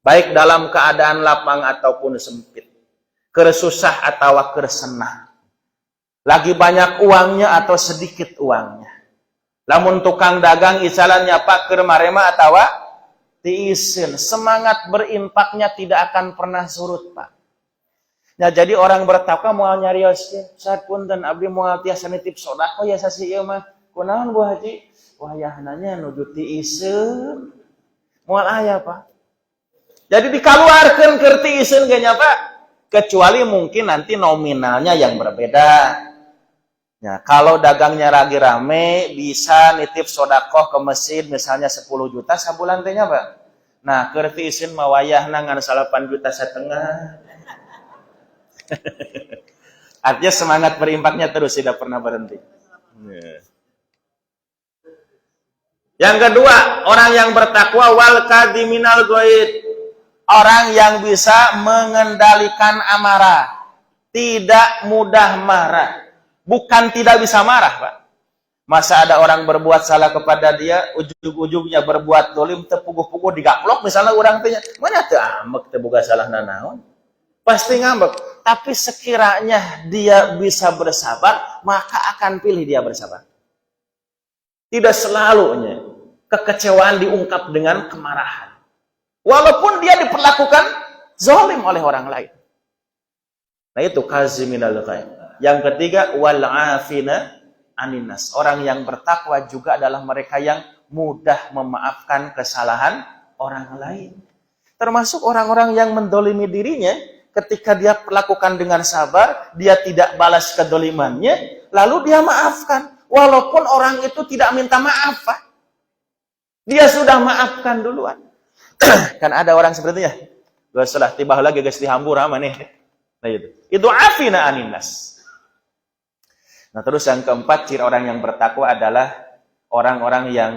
Baik dalam keadaan lapang ataupun sempit. Keresusah atau keresenah. Lagi banyak uangnya atau sedikit uangnya. Lamun tukang dagang isalannya Pak keur marema atawa tiisin. Semangat berinfaknya tidak akan pernah surut, Pak. Nah, jadi orang bertakwa moal nyarios sapunten abdi moal tiasa nitip sedekah ya sasi ieu mah. Kunaon Bu Haji? Wayahnanya nuju tiiseun. Moal aya, Pak. Jadi dikaluarkeun keur tiiseun ge nya, Pak. Kecuali mungkin nanti nominalnya yang berbeda. Ya, kalau dagangnya lagi rame, bisa nitip sodakoh ke masjid misalnya 10 juta sabulan tehnya, Pak. Nah, keur ti isin mawayahna ngan 8,5 juta. Artinya semangat berinfaknya terus, tidak pernah berhenti. Yang kedua, orang yang bertakwa wal kadiminal ghaid. Orang yang bisa mengendalikan amarah, tidak mudah marah. Bukan tidak bisa marah, Pak. Masa ada orang berbuat salah kepada dia, ujung-ujungnya berbuat dolim, tepuguh-puguh digaplok, misalnya orang tanya, mana teu ambek teu boga salah nanaon? Pasti ngambek. Tapi sekiranya dia bisa bersabar, maka akan pilih dia bersabar. Tidak selalunya kekecewaan diungkap dengan kemarahan. Walaupun dia diperlakukan zalim oleh orang lain. Nah itu kaziminal ghaid. Yang ketiga, wal'afina aninas. Orang yang bertakwa juga adalah mereka yang mudah memaafkan kesalahan orang lain. Termasuk orang-orang yang mendolimi dirinya, ketika dia lakukan dengan sabar, dia tidak balas kedolimannya, lalu dia maafkan. Walaupun orang itu tidak minta maaf, Pak. Dia sudah maafkan duluan. Kan ada orang sepertinya. Gak salah, tiba lagi guys dihambur sama nih. Nah itu afina aninas. Nah terus yang keempat, ciri orang yang bertakwa adalah orang-orang yang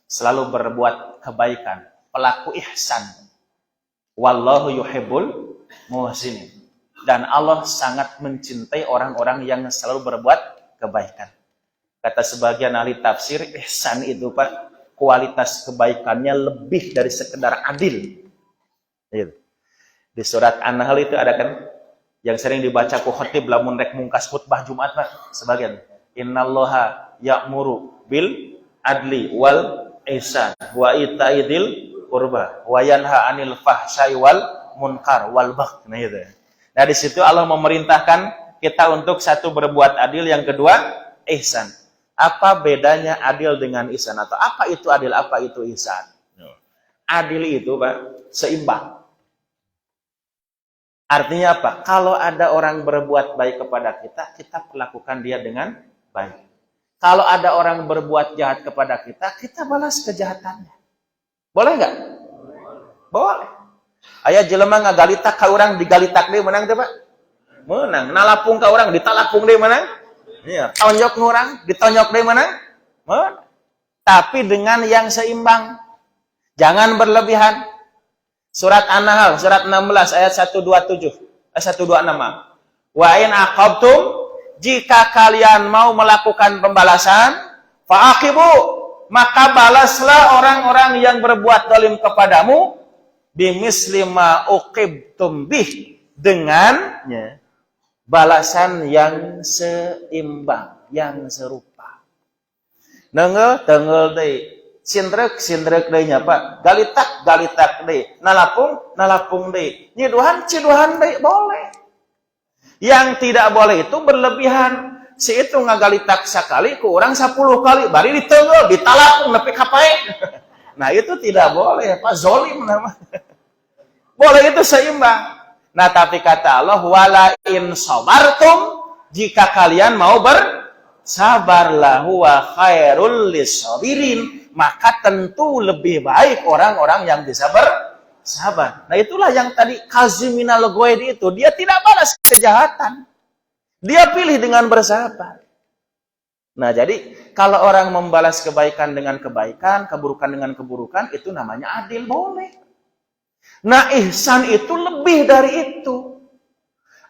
selalu berbuat kebaikan, pelaku ihsan. Wallahu yuhibbul muhsinin. Dan Allah sangat mencintai orang-orang yang selalu berbuat kebaikan. Kata sebagian ahli tafsir, ihsan itu, Pak, kualitas kebaikannya lebih dari sekedar adil. Di surat An-Nahl itu ada kan yang sering dibaca ku khatib lamun rek mungkas khutbah Jumat, Pak, sebagian. Innallaha ya'muru bil adli wal ihsan wa itaidil qurba wa yanha 'anil fahsya'i wal munkar wal baghi. Nah, di situ Allah memerintahkan kita untuk satu berbuat adil, yang kedua ihsan. Apa bedanya adil dengan ihsan, atau apa itu adil, apa itu ihsan? Adil itu, Pak, seimbang. Artinya apa? Kalau ada orang berbuat baik kepada kita, kita perlakukan dia dengan baik. Kalau ada orang berbuat jahat kepada kita, kita balas kejahatannya. Boleh nggak? Boleh. Aya jelema ngagalitak ka urang, digalitak deui menang teh, Pak? Menang. Nalapung ka urang, ditalapung deui menang? Iya. Tonjok nu urang, ditonjok deui menang? Menang. Tapi dengan yang seimbang. Jangan berlebihan. Surat An-Nahl, surat 16 ayat 126. Wa in aqabtum, jika kalian mau melakukan pembalasan, fa'aqibu, maka balaslah orang-orang yang berbuat zalim kepadamu bimisli ma uqibtum bih, dengan balasan yang seimbang, yang serupa. Tenggel deui, sindrek deui nya, Pak. Galitak deui, nalapung deui. Ciduhan deui boleh. Yang tidak boleh itu berlebihan. Si itu ngagalitak sekali, ku urang 10 kali, bari diteungel, ditalapung nepi ka pae. Nah, itu tidak boleh, Pak, zalim namanya. Boleh itu seimbang. Nah, tapi kata Allah, wala in sabartum, jika kalian mau bersabar, huwa khairul lisabirin, maka tentu lebih baik orang-orang yang bisa bersabar. Nah, itulah yang tadi kaziminal ghaid itu, dia tidak balas kejahatan. Dia pilih dengan bersabar. Nah, jadi kalau orang membalas kebaikan dengan kebaikan, keburukan dengan keburukan, itu namanya adil, boleh. Nah, ihsan itu lebih dari itu.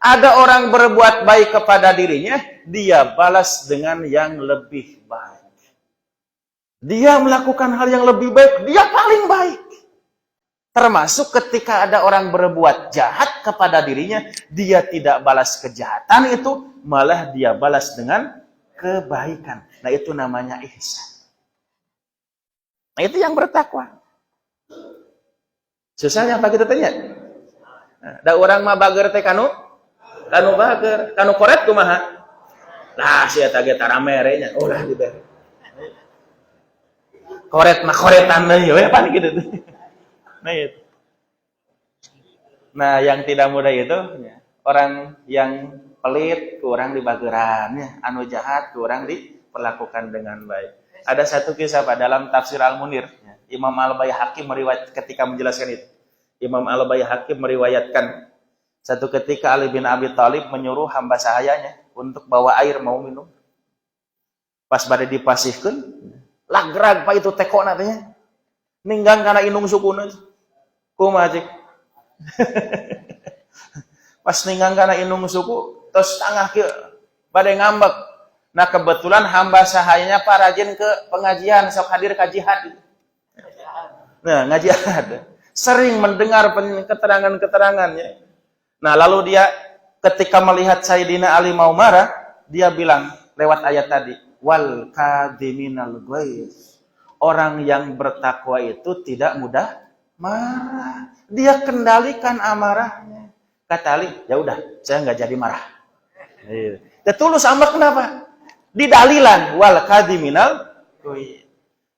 Ada orang berbuat baik kepada dirinya, dia balas dengan yang lebih baik. Dia melakukan hal yang lebih baik, dia paling baik. Termasuk ketika ada orang berbuat jahat kepada dirinya, dia tidak balas kejahatan itu, malah dia balas dengan kebaikan. Nah, itu namanya ihsan. Nah, itu yang bertakwa. Susahnya apa kita tanya? Da orang mah bager teh kanu bager, kanu koret kumaha? Lah sia teh ge taramere nya, ulah dibere. Koret mah koretan deui we pan kitu. Nah, itu. Nah, yang tidak mudah itu orang yang pelit ke orang dibageran, anu jahat ke orang diperlakukan dengan baik. Ada satu kisah, Pak, dalam tafsir Al-Munir, Imam Al-Baihaqi meriwayat ketika menjelaskan itu. Imam Al-Baihaqi meriwayatkan satu ketika Ali bin Abi Thalib menyuruh hamba sahayanya untuk bawa air mau minum. Pas bade dipasihkeun, lagrag Pak itu teko natanya. Ninggang kana inung sukuna. Kumaha cik? Pas ninggang kana inung suku, tos tangah kieu bade ngambek. Nah, kebetulan hamba sahayanya Pak rajin ke pengajian, sok hadir ka jihad. Nah, ngajihad. Sering mendengar keterangan-keterangannya. Nah, lalu dia ketika melihat Sayyidina Ali mau marah, dia bilang lewat ayat tadi, wal kadhiminal ghaiz. Orang yang bertakwa itu tidak mudah marah. Dia kendalikan amarahnya. Kata Ali, ya udah, saya nggak jadi marah. Ketulus ambek kenapa? Di dalilan wal kadhiminal ghaiz.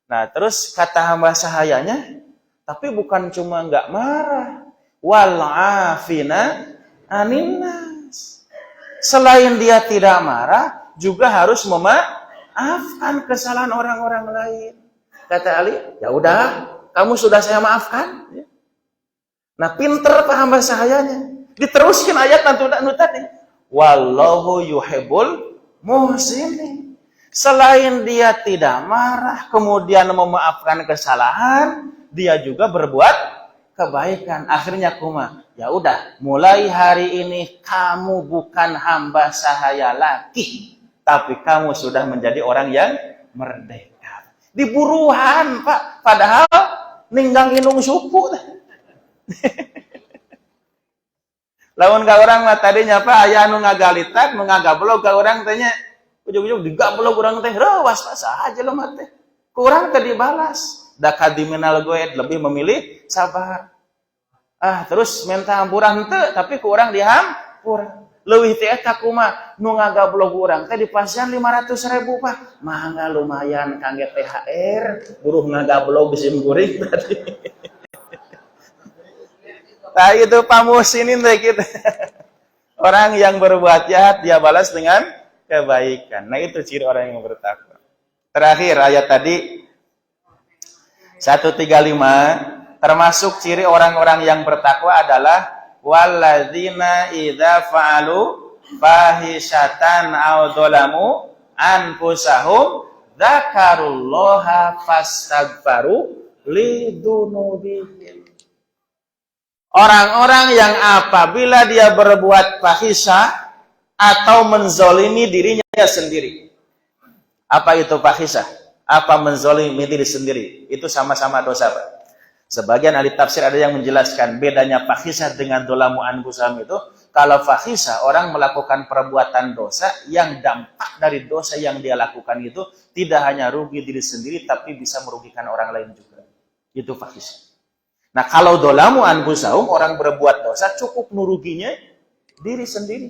Nah, terus kata hamba sahayanya, tapi bukan cuma nggak marah, wal afina aninnas. Selain dia tidak marah, juga harus memaafkan kesalahan orang-orang lain. Kata Ali, ya udah, kamu sudah saya maafkan. Nah, pinter Pak hamba sahayanya. Diteruskan ayat nanti tadi. Wallahu yuhibbul muhsinin. Selain dia tidak marah, kemudian memaafkan kesalahan, dia juga berbuat kebaikan. Akhirnya ya udah, mulai hari ini kamu bukan hamba sahaya lagi, tapi kamu sudah menjadi orang yang merdeka. Diburuhan, Pak. Padahal ninggang inung suku. Lawan ka urang mah tadinya Pak aya anu ngagalitak, nu ngagablog ka urang teh nya. Ujug-ujug digablog urang teh reuwas Pak saha jelema teh. Ku urang teh dibalas. Da kadiminal ghaid, lebih memilih sabar. Terus minta hampuran henteu, tapi ku urang dihampur. Leuwih teh eta kumaha nu ngagablog urang teh dipasihan 500.000 Pak. Mangga lumayan kangge THR, buruh ngagablog sim kuring tadi. Nah, itu Pak Muhsinin teh gitu. Orang yang berbuat jahat dia balas dengan kebaikan. Nah, itu ciri orang yang bertakwa. Terakhir ayat tadi 135, termasuk ciri orang-orang yang bertakwa adalah walladzina idza fa'alu fahisyatan aw dzalamu anfusahum dzakarullaha fastaghfaru lidunubihim. Orang-orang yang apabila dia berbuat fahisyah atau menzolimi dirinya sendiri. Apa itu fahisyah? Apa menzolimi diri sendiri? Itu sama-sama dosa, Pak. Sebagian ahli tafsir ada yang menjelaskan bedanya fahisyah dengan dzalamu anfusahum itu. Kalau fahisyah, orang melakukan perbuatan dosa yang dampak dari dosa yang dia lakukan itu tidak hanya rugi diri sendiri, tapi bisa merugikan orang lain juga. Itu fahisyah. Nah, kalau dzalamu anfusahum, orang berbuat dosa cukup meruginya diri sendiri.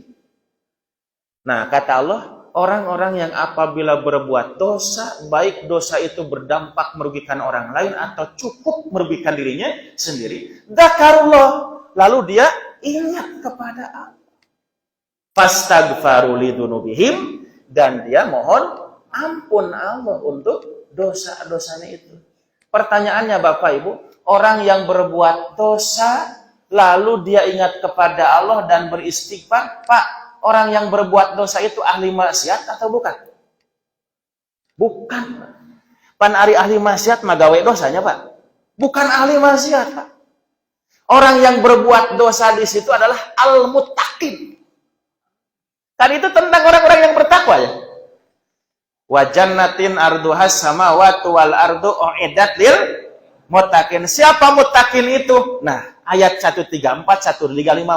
Nah, kata Allah, orang-orang yang apabila berbuat dosa, baik dosa itu berdampak merugikan orang lain atau cukup merugikan dirinya sendiri, dzakarullah, lalu dia ingat kepada Allah. Fastaghfaru lidunubihim, dan dia mohon ampun Allah untuk dosa-dosanya itu. Pertanyaannya Bapak Ibu, orang yang berbuat dosa lalu dia ingat kepada Allah dan beristighfar, Pak, orang yang berbuat dosa itu ahli maksiat atau bukan? Bukan. Pan ari ahli maksiat magawe dosanya, Pak. Bukan ahli maksiat, Pak. Orang yang berbuat dosa di situ adalah al-muttaqin. Tadi itu tentang orang-orang yang bertakwa ya. Wa jannatin arduhas samawati wal ardu uiddat lil muttaqin. Siapa muttaqin itu? Nah, ayat 134 135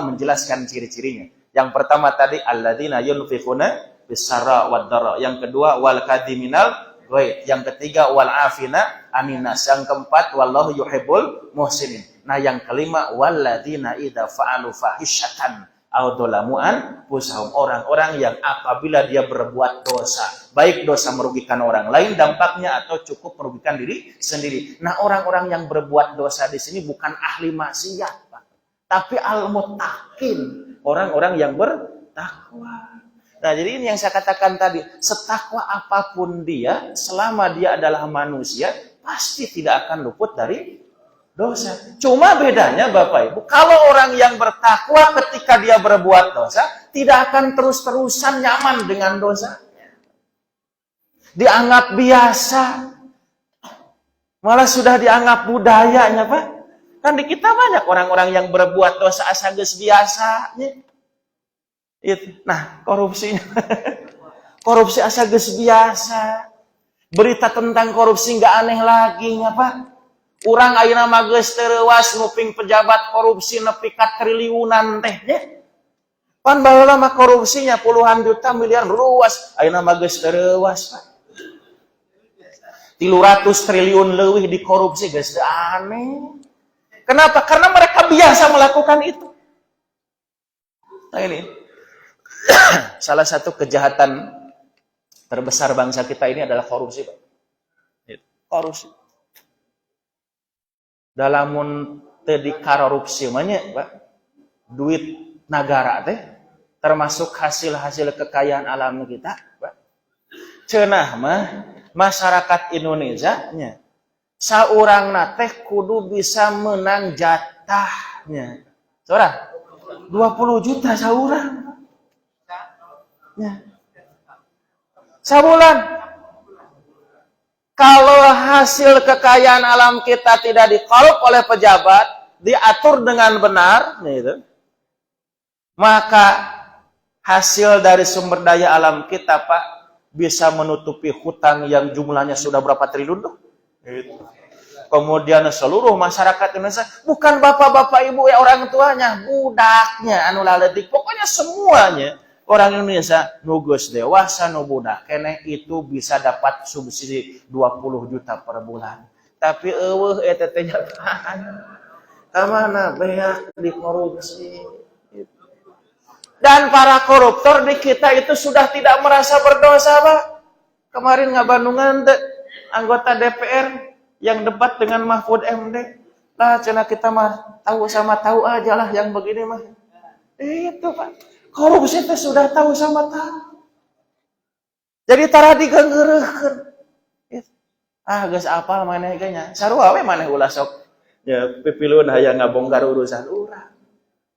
menjelaskan ciri-cirinya. Yang pertama tadi alladzina yunfiquna bis-sarra wad-dharra. Yang kedua wal kadiminal ghaid. Yang ketiga wal afina aninas. Yang keempat wallahu yuhibbul muhsinin. Nah, yang kelima walladzina idza fa'alu fahisyatan aw dzalamu anfusahum. Orang-orang yang apabila dia berbuat dosa, baik dosa merugikan orang lain dampaknya atau cukup merugikan diri sendiri. Nah, orang-orang yang berbuat dosa di sini bukan ahli maksiat, Pak, tapi al-muttaqin, orang-orang yang bertakwa. Nah, jadi ini yang saya katakan tadi, setakwa apapun dia, selama dia adalah manusia, pasti tidak akan luput dari dosa. Cuma bedanya Bapak Ibu, kalau orang yang bertakwa ketika dia berbuat dosa, tidak akan terus-terusan nyaman dengan dosa. Dianggap biasa. Malah sudah dianggap budayanya, Pak. Kan di kita banyak orang-orang yang berbuat dosa asal geus biasanya. Itu. Nah, korupsinya. Korupsi asal geus biasa. Berita tentang korupsi nggak aneh lagi, ya, Pak. Urang ayeuna mah geus teurewas nguping pejabat korupsi nepi ka triliunan teh nya. Pan baheula mah korupsinya puluhan juta miliar luas, ayeuna mah geus teurewas, Pak. 300 triliun leuwih dikorupsi geus aneh. Kenapa? Karena mereka biasa melakukan itu. Nah ini salah satu kejahatan terbesar bangsa kita ini adalah korupsi, Pak. Korupsi. Dalamun teu dikorupsi mah nya, Pak, duit negara teh termasuk hasil-hasil kekayaan alam kita, Pak. Ceunah mah masyarakat Indonesia nya saurangna teh kudu bisa menang jatahnya. Saurang 20 juta saurang. Ya. Sabulan. Kalau hasil kekayaan alam kita tidak dikorup oleh pejabat, diatur dengan benar, gitu, maka hasil dari sumber daya alam kita, Pak, bisa menutupi hutang yang jumlahnya sudah berapa triliun tuh. Gitu. Kemudian seluruh masyarakat Indonesia, bukan bapak-bapak ibu ya orang tuanya, budaknya, anu laletik, pokoknya semuanya. Orang Indonesia nu geus dewasa nu budak keneh itu bisa dapat subsidi 20 juta per bulan. Tapi eueuh eta teh nyapaan. Ka mana beak dikorupsi. Dan para koruptor di kita itu sudah tidak merasa berdosa, Pak. Kemarin ngabandungan anggota DPR yang debat dengan Mahfud MD. Lah cenah kita mah tahu sama tahu aja lah yang begini mah. Itu, Pak. Korupsi itu sudah tahu sama tahu. Jadi tara digenggereukeun. Geus apal maneh ge nya. Sarua we maneh ulah sok ya pipilun hayang ngabongkar urusan urang.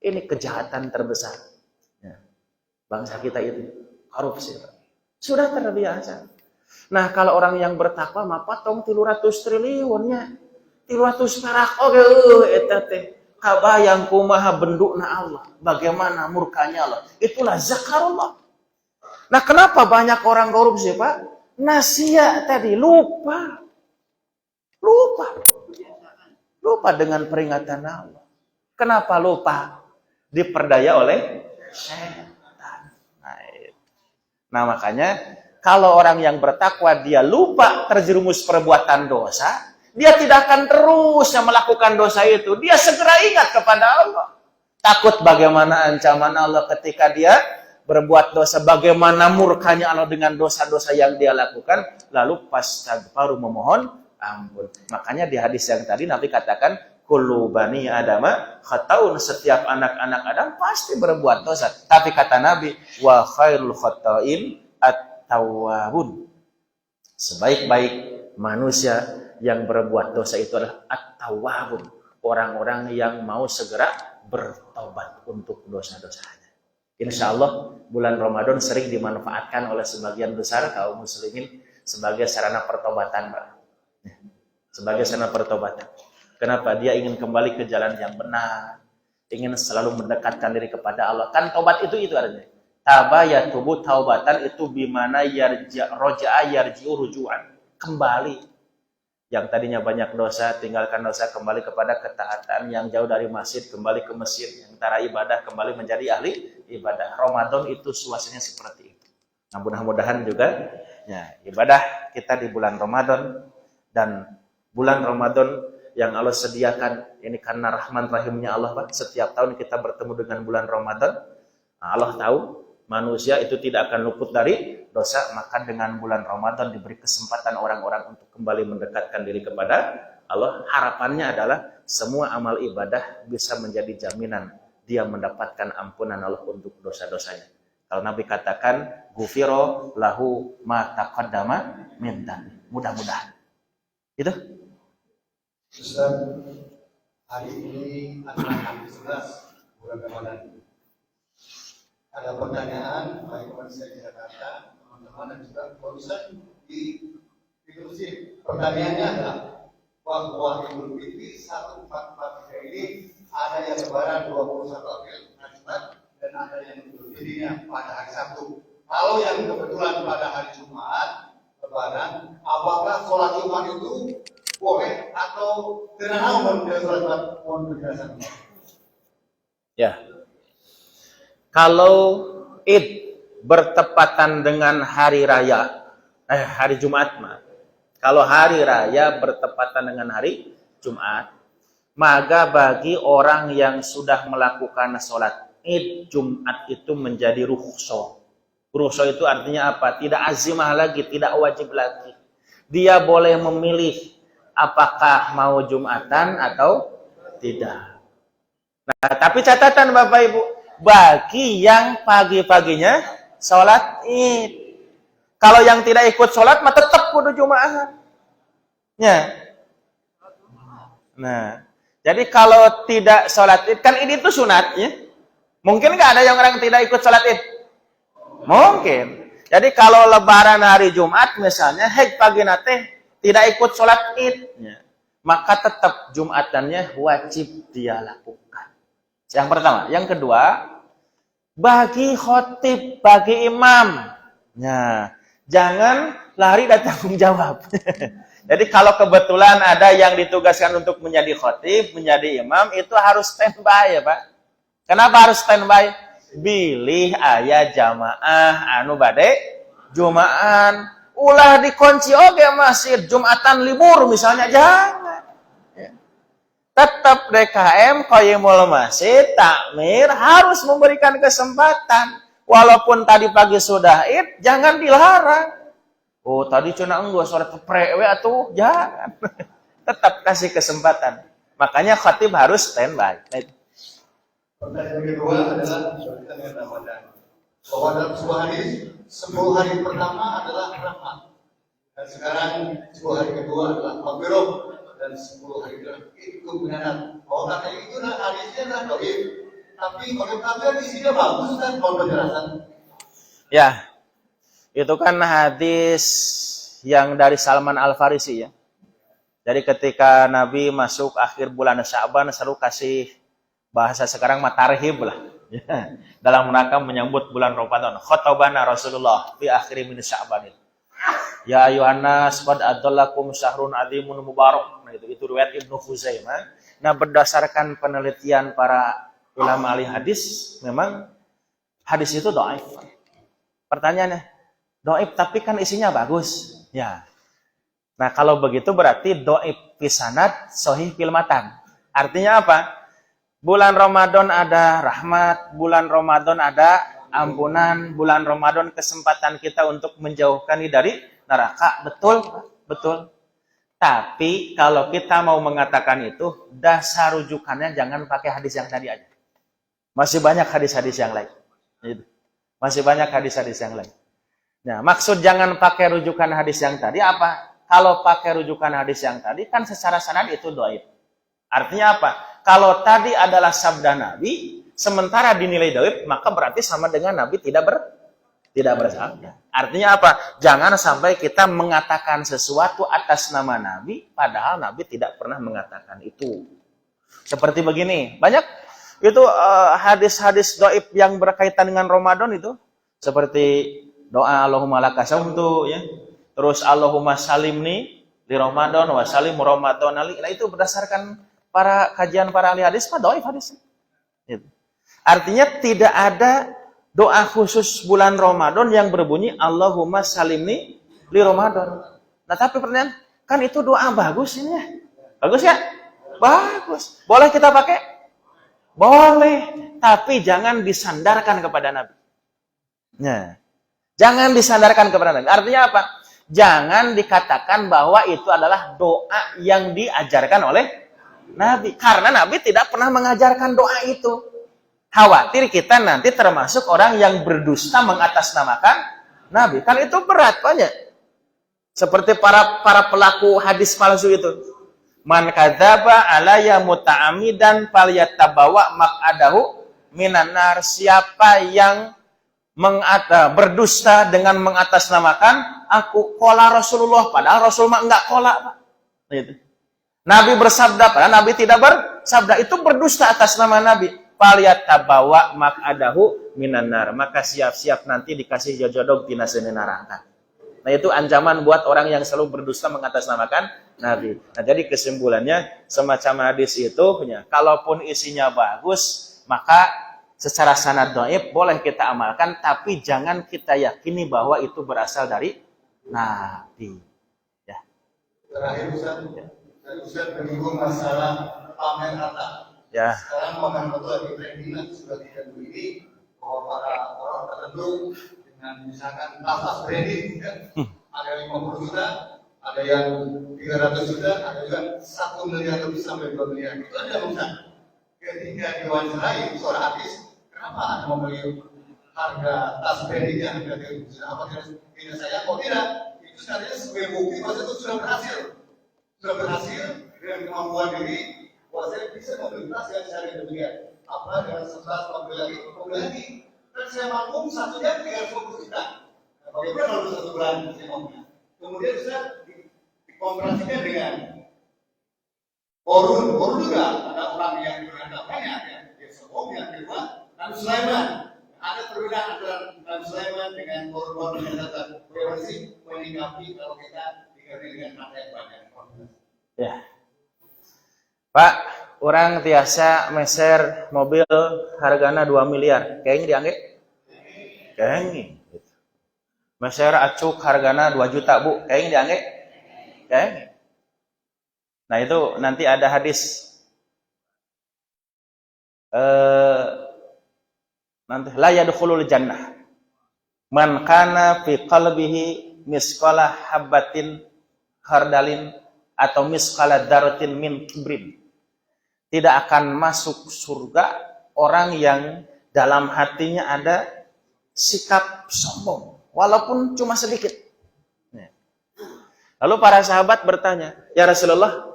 Ini kejahatan terbesar. Ya. Bangsa kita itu korupsi. Sudah terbiasa. Nah, kalau orang yang bertakwa mah potong 300 triliunnya. 300 perak oge eta teh. Kabayang kumaha bendukna Allah. Bagaimana murkanya Allah. Itulah zakarullah. Nah, kenapa banyak orang korupsi, Pak? Nasia tadi lupa. Lupa dengan peringatan Allah. Kenapa lupa? Diperdaya oleh setan. Nah, makanya kalau orang yang bertakwa dia lupa terjerumus perbuatan dosa, dia tidak akan terus melakukan dosa itu. Dia segera ingat kepada Allah. Takut bagaimana ancaman Allah ketika dia berbuat dosa, bagaimana murkanya Allah dengan dosa-dosa yang dia lakukan, lalu baru memohon ampun. Makanya di hadis yang tadi Nabi katakan, kullu bani adama khata'un, setiap anak-anak Adam pasti berbuat dosa. Tapi kata Nabi, wa khairul khata'in at-tawwabun. Sebaik-baik manusia yang berbuat dosa itu adalah at-tawwabun, orang-orang yang mau segera bertobat untuk dosa-dosanya. Insya Allah bulan Ramadan sering dimanfaatkan oleh sebagian besar kaum muslimin sebagai sarana pertobatan, Pak. Sebagai sarana pertobatan. Kenapa? Dia ingin kembali ke jalan yang benar, ingin selalu mendekatkan diri kepada Allah. Kan tobat itu artinya. Taba ya tubuh taubatan itu bimana roja'a yarji'u rujuan, kembali. Yang tadinya banyak dosa, tinggalkan dosa, kembali kepada ketaatan. Yang jauh dari masjid, kembali ke masjid. Yang tara ibadah, kembali menjadi ahli ibadah. Ramadan itu suasananya seperti itu. Nah, mudah-mudahan juga ya, ibadah kita di bulan Ramadan. Dan bulan Ramadan yang Allah sediakan, ini karena rahman rahimnya Allah, Pak. Setiap tahun kita bertemu dengan bulan Ramadan. Nah, Allah tahu manusia itu tidak akan luput dari dosa, maka dengan bulan Ramadan diberi kesempatan orang-orang untuk kembali mendekatkan diri kepada Allah. Harapannya adalah semua amal ibadah bisa menjadi jaminan dia mendapatkan ampunan Allah untuk dosa-dosanya. Kalau Nabi katakan, gufiro lahu ma taqaddama min dhanbi. Mudah-mudahan. Itu. Ustaz, hari ini adalah hari 11 bulan Ramadan. Ada pertanyaan baik kepada saya di Jakarta, teman-teman dan juga barusan di masjid. Pertanyaannya adalah bahwa Idul Fitri 1443 ini ada yang lebaran 21 April hari Jumat dan ada yang Idul Fitrinya pada hari Sabtu. Kalau yang kebetulan pada hari Jumat lebaran, apakah sholat Jumat itu boleh atau tidak mau sholat Jumat mohon penjelasan? Ya. Kalau Id bertepatan dengan hari raya, hari Jumat, kalau hari raya bertepatan dengan hari Jumat, maka bagi orang yang sudah melakukan sholat Id Jumat itu menjadi rukhsah. Rukhsah itu artinya apa? Tidak azimah lagi, tidak wajib lagi. Dia boleh memilih apakah mau Jumatan atau tidak. Nah, tapi catatan Bapak Ibu, bagi yang pagi-paginya sholat Id. Kalau yang tidak ikut sholat, mah tetap kudu Jumat. Ya. Nah, jadi kalau tidak sholat Id, kan Id itu sunat, ya. Mungkin nggak ada yang orang tidak ikut sholat Id? Mungkin. Jadi kalau lebaran hari Jumat, misalnya, pagi nate tidak ikut sholat Id, ya, maka tetap Jumatannya wajib dia lakukan. Yang pertama. Yang kedua, bagi khotib, bagi imam, ya, jangan lari dari tanggung jawab. Jadi kalau kebetulan ada yang ditugaskan untuk menjadi khotib, menjadi imam, itu harus standby ya Pak. Kenapa harus standby? Bilih aya jamaah anu bade Jumaan, ulah dikunci oge masjid, Jumatan libur misalnya, jangan. Tetap DKM, Qayyimul Masjid, Takmir harus memberikan kesempatan. Walaupun tadi pagi sudah Id, jangan dilarang. Oh, tadi cuna enggak sore prewe atuh, jangan. Tetap kasih kesempatan. Makanya khatib harus standby. Pertanyaan kedua adalah kita dengan Ramadan. Bahwa dalam sebuah hadis, 10 hari pertama adalah rahmat. Dan sekarang 10 hari kedua adalah Maghrib dan 10 hari kedua itu kebenaran. Oh, katanya itu nah hadisnya nah doib. Tapi bagaimana isinya bagus kan kalau penjelasan. Ya, itu kan hadis yang dari Salman Al-Farisi ya. Jadi ketika Nabi masuk akhir bulan Sya'ban, selalu kasih bahasa sekarang matarhib lah. Ya, dalam rangka menyambut bulan Ramadan. Khotobana Rasulullah fi akhir min Sya'ban. Ya ayuhannas qad adallakum syahrun azimun mubarak. Nah itu riwayat Ibnu Khuzaimah. Nah berdasarkan penelitian para ulama ahli hadis, memang hadis itu dhaif. Pertanyaannya, dhaif tapi kan isinya bagus. Ya. Nah, kalau begitu berarti dhaif fi sanad, sahih fil matan. Artinya apa? Bulan Ramadan ada rahmat, bulan Ramadan ada ampunan, bulan Ramadan kesempatan kita untuk menjauhkan diri dari neraka. Betul, betul. Tapi kalau kita mau mengatakan itu, dasar rujukannya jangan pakai hadis yang tadi aja. Masih banyak hadis-hadis yang lain. Masih banyak hadis-hadis yang lain. Nah, maksud jangan pakai rujukan hadis yang tadi apa? Kalau pakai rujukan hadis yang tadi, kan secara sanad itu dhaif. Artinya apa? Kalau tadi adalah sabda Nabi, sementara dinilai dhaif, maka berarti sama dengan Nabi tidak bersabda. Artinya apa? Jangan sampai kita mengatakan sesuatu atas nama Nabi, padahal Nabi tidak pernah mengatakan itu. Seperti begini, banyak itu hadis-hadis dhaif yang berkaitan dengan Ramadan itu, seperti doa Allahumma laka sumtu ya. Terus Allahumma salimni di Ramadan wa salim Ramadan ali. Nah itu berdasarkan para kajian para ahli hadis, dhaif hadisnya. Gitu. Artinya tidak ada doa khusus bulan Ramadan yang berbunyi Allahumma salimni li Ramadan. Nah tapi pertanyaan, kan itu doa bagus ini ya. Bagus ya? Bagus. Boleh kita pakai? Boleh. Tapi jangan disandarkan kepada Nabi. Nah, jangan disandarkan kepada Nabi. Artinya apa? Jangan dikatakan bahwa itu adalah doa yang diajarkan oleh Nabi. Karena Nabi tidak pernah mengajarkan doa itu. Khawatir kita nanti termasuk orang yang berdusta mengatasnamakan Nabi. Kan itu berat banyak. Seperti para pelaku hadis palsu itu. Man kadzaba alayya muta'ammidan falyatabawa maq'adahu minan nar. Siapa yang berdusta dengan mengatasnamakan aku kola Rasulullah, padahal Rasulullah enggak kola, Pak. Gitu. Nabi bersabda, padahal Nabi tidak bersabda. Itu berdusta atas nama Nabi. Falyatabawa maq'adahu minan nar. Maka siap-siap nanti dikasih jodoh tina seni neraka. Nah itu ancaman buat orang yang selalu berdusta mengatasnamakan Nabi. Nah jadi kesimpulannya semacam hadis itu, ya, kalaupun isinya bagus, maka secara sanad dhaif boleh kita amalkan, tapi jangan kita yakini bahwa itu berasal dari Nabi. Ya. Terakhir Ustaz, Ustaz menyinggung masalah pamer harta. Ya. Sekarang pamer harta di trending sudah tidak begini, bahwa para orang tertentu dengan misalkan nafas branding, kan? Ada 50 juta, ada yang 300 juta, ada juga 1 miliar lebih sampai 2 miliar. Itu ada Ustaz. Ketika diwawancarai seorang artis, kenapa Anda membeli harga tas brandingnya harga 300 juta? Apa tidak saya? Kok tidak? Itu sebenarnya sebagai bukti bahwa itu sudah berhasil. Sudah berhasil dengan kemampuan diri, bahwa saya bisa membeli tas yang saya demikian. Apa dengan 11 mobil lagi? Dan saya mampu satunya 320 juta. Nah, bagaimana kalau 1 bulan saya mampu? Kemudian saya dikomparasikan dengan Orun juga ada orang yang beranggapannya ya, dia sombong yang kedua, Nabi Sulaiman. Ada perbedaan antara Nabi Sulaiman dengan Orun yang datang. Bagaimana sih menyikapi kalau kita diganti dengan kata yang banyak? Ya. Pak, orang tiasa meser mobil hargana 2 miliar. Kayaknya dianggap? Kayaknya. Meser acuk hargana 2 juta, Bu. Kayaknya dianggap? Kayaknya. Nah itu nanti ada hadis nanti la yadkhulul jannah man kana fi qalbihi misqala habatin khardalin atau misqala dzarratin min kibrin. Tidak akan masuk surga orang yang dalam hatinya ada sikap sombong walaupun cuma sedikit. Lalu para sahabat bertanya, "Ya Rasulullah,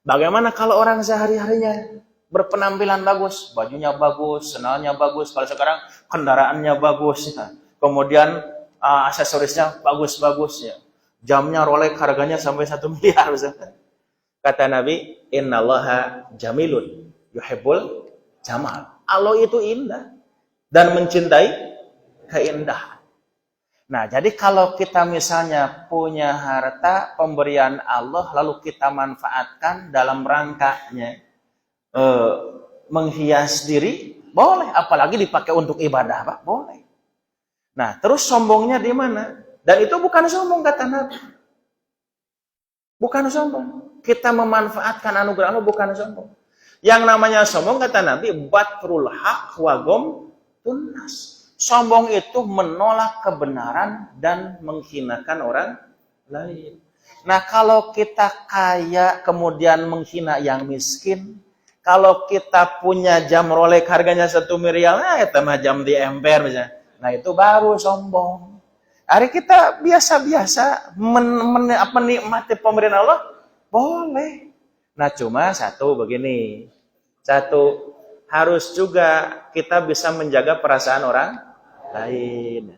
bagaimana kalau orang sehari-harinya berpenampilan bagus, bajunya bagus, sendalnya bagus, kalau sekarang kendaraannya bagus, kemudian aksesorisnya bagus-bagus ya. Jamnya Rolex harganya sampai 1 miliar." Kata Nabi, "Innallaha jamilun yuhibbul jamal." Allah itu indah dan mencintai keindahan. Nah, jadi kalau kita misalnya punya harta pemberian Allah lalu kita manfaatkan dalam rangkanya menghias diri, boleh, apalagi dipakai untuk ibadah, Pak, boleh. Nah, terus sombongnya di mana? Dan itu bukan sombong kata Nabi. Bukan sombong. Kita memanfaatkan anugerah Allah bukan sombong. Yang namanya sombong kata Nabi, batrul haq wa ghamtun nas. Sombong itu menolak kebenaran dan menghinakan orang lain. Nah, kalau kita kaya kemudian menghina yang miskin, kalau kita punya jam Rolex harganya 1 miliar, itu mah jam di emper misalnya. Nah, itu baru sombong. Hari kita biasa-biasa menikmati pemberian Allah, boleh. Nah, cuma satu begini. Satu, harus juga kita bisa menjaga perasaan orang lain.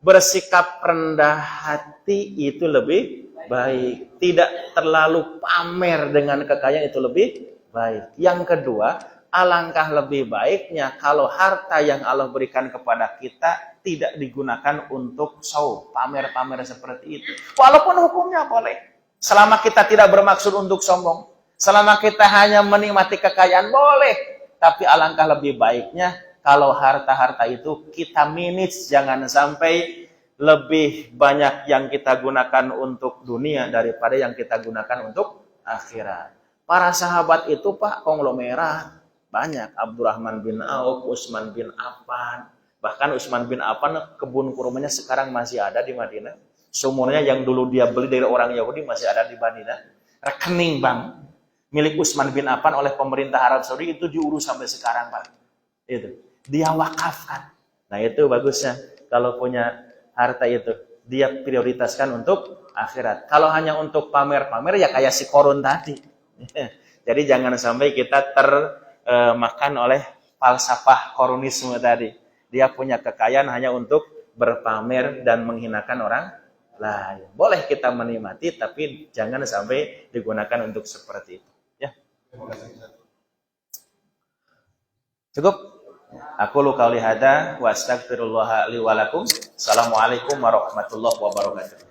Bersikap rendah hati itu lebih baik. Tidak terlalu pamer dengan kekayaan itu lebih baik. Yang kedua, alangkah lebih baiknya kalau harta yang Allah berikan kepada kita tidak digunakan untuk show, pamer-pamer seperti itu. Walaupun hukumnya boleh. Selama kita tidak bermaksud untuk sombong. Selama kita hanya menikmati kekayaan, boleh. Tapi alangkah lebih baiknya kalau harta-harta itu kita manage, jangan sampai lebih banyak yang kita gunakan untuk dunia daripada yang kita gunakan untuk akhirat. Para sahabat itu, Pak, konglomerat. Banyak. Abdurrahman bin Auf, Utsman bin Affan. Bahkan Utsman bin Affan, kebun kurmanya sekarang masih ada di Madinah. Sumurnya yang dulu dia beli dari orang Yahudi masih ada di Madinah. Rekening bank milik Utsman bin Affan oleh pemerintah Arab Saudi itu diurus sampai sekarang, Pak. Itu. Dia wakafkan. Nah, itu bagusnya. Kalau punya harta itu, dia prioritaskan untuk akhirat. Kalau hanya untuk pamer-pamer, ya kayak si Korun tadi. Jadi jangan sampai kita termakan oleh falsafah korunisme tadi. Dia punya kekayaan hanya untuk berpamer dan menghinakan orang lain. Boleh kita menikmati, tapi jangan sampai digunakan untuk seperti itu. Ya. Cukup. Aku lu qauli hada wa astaghfirullah li wa lakum. Assalamualaikum warahmatullahi wabarakatuh.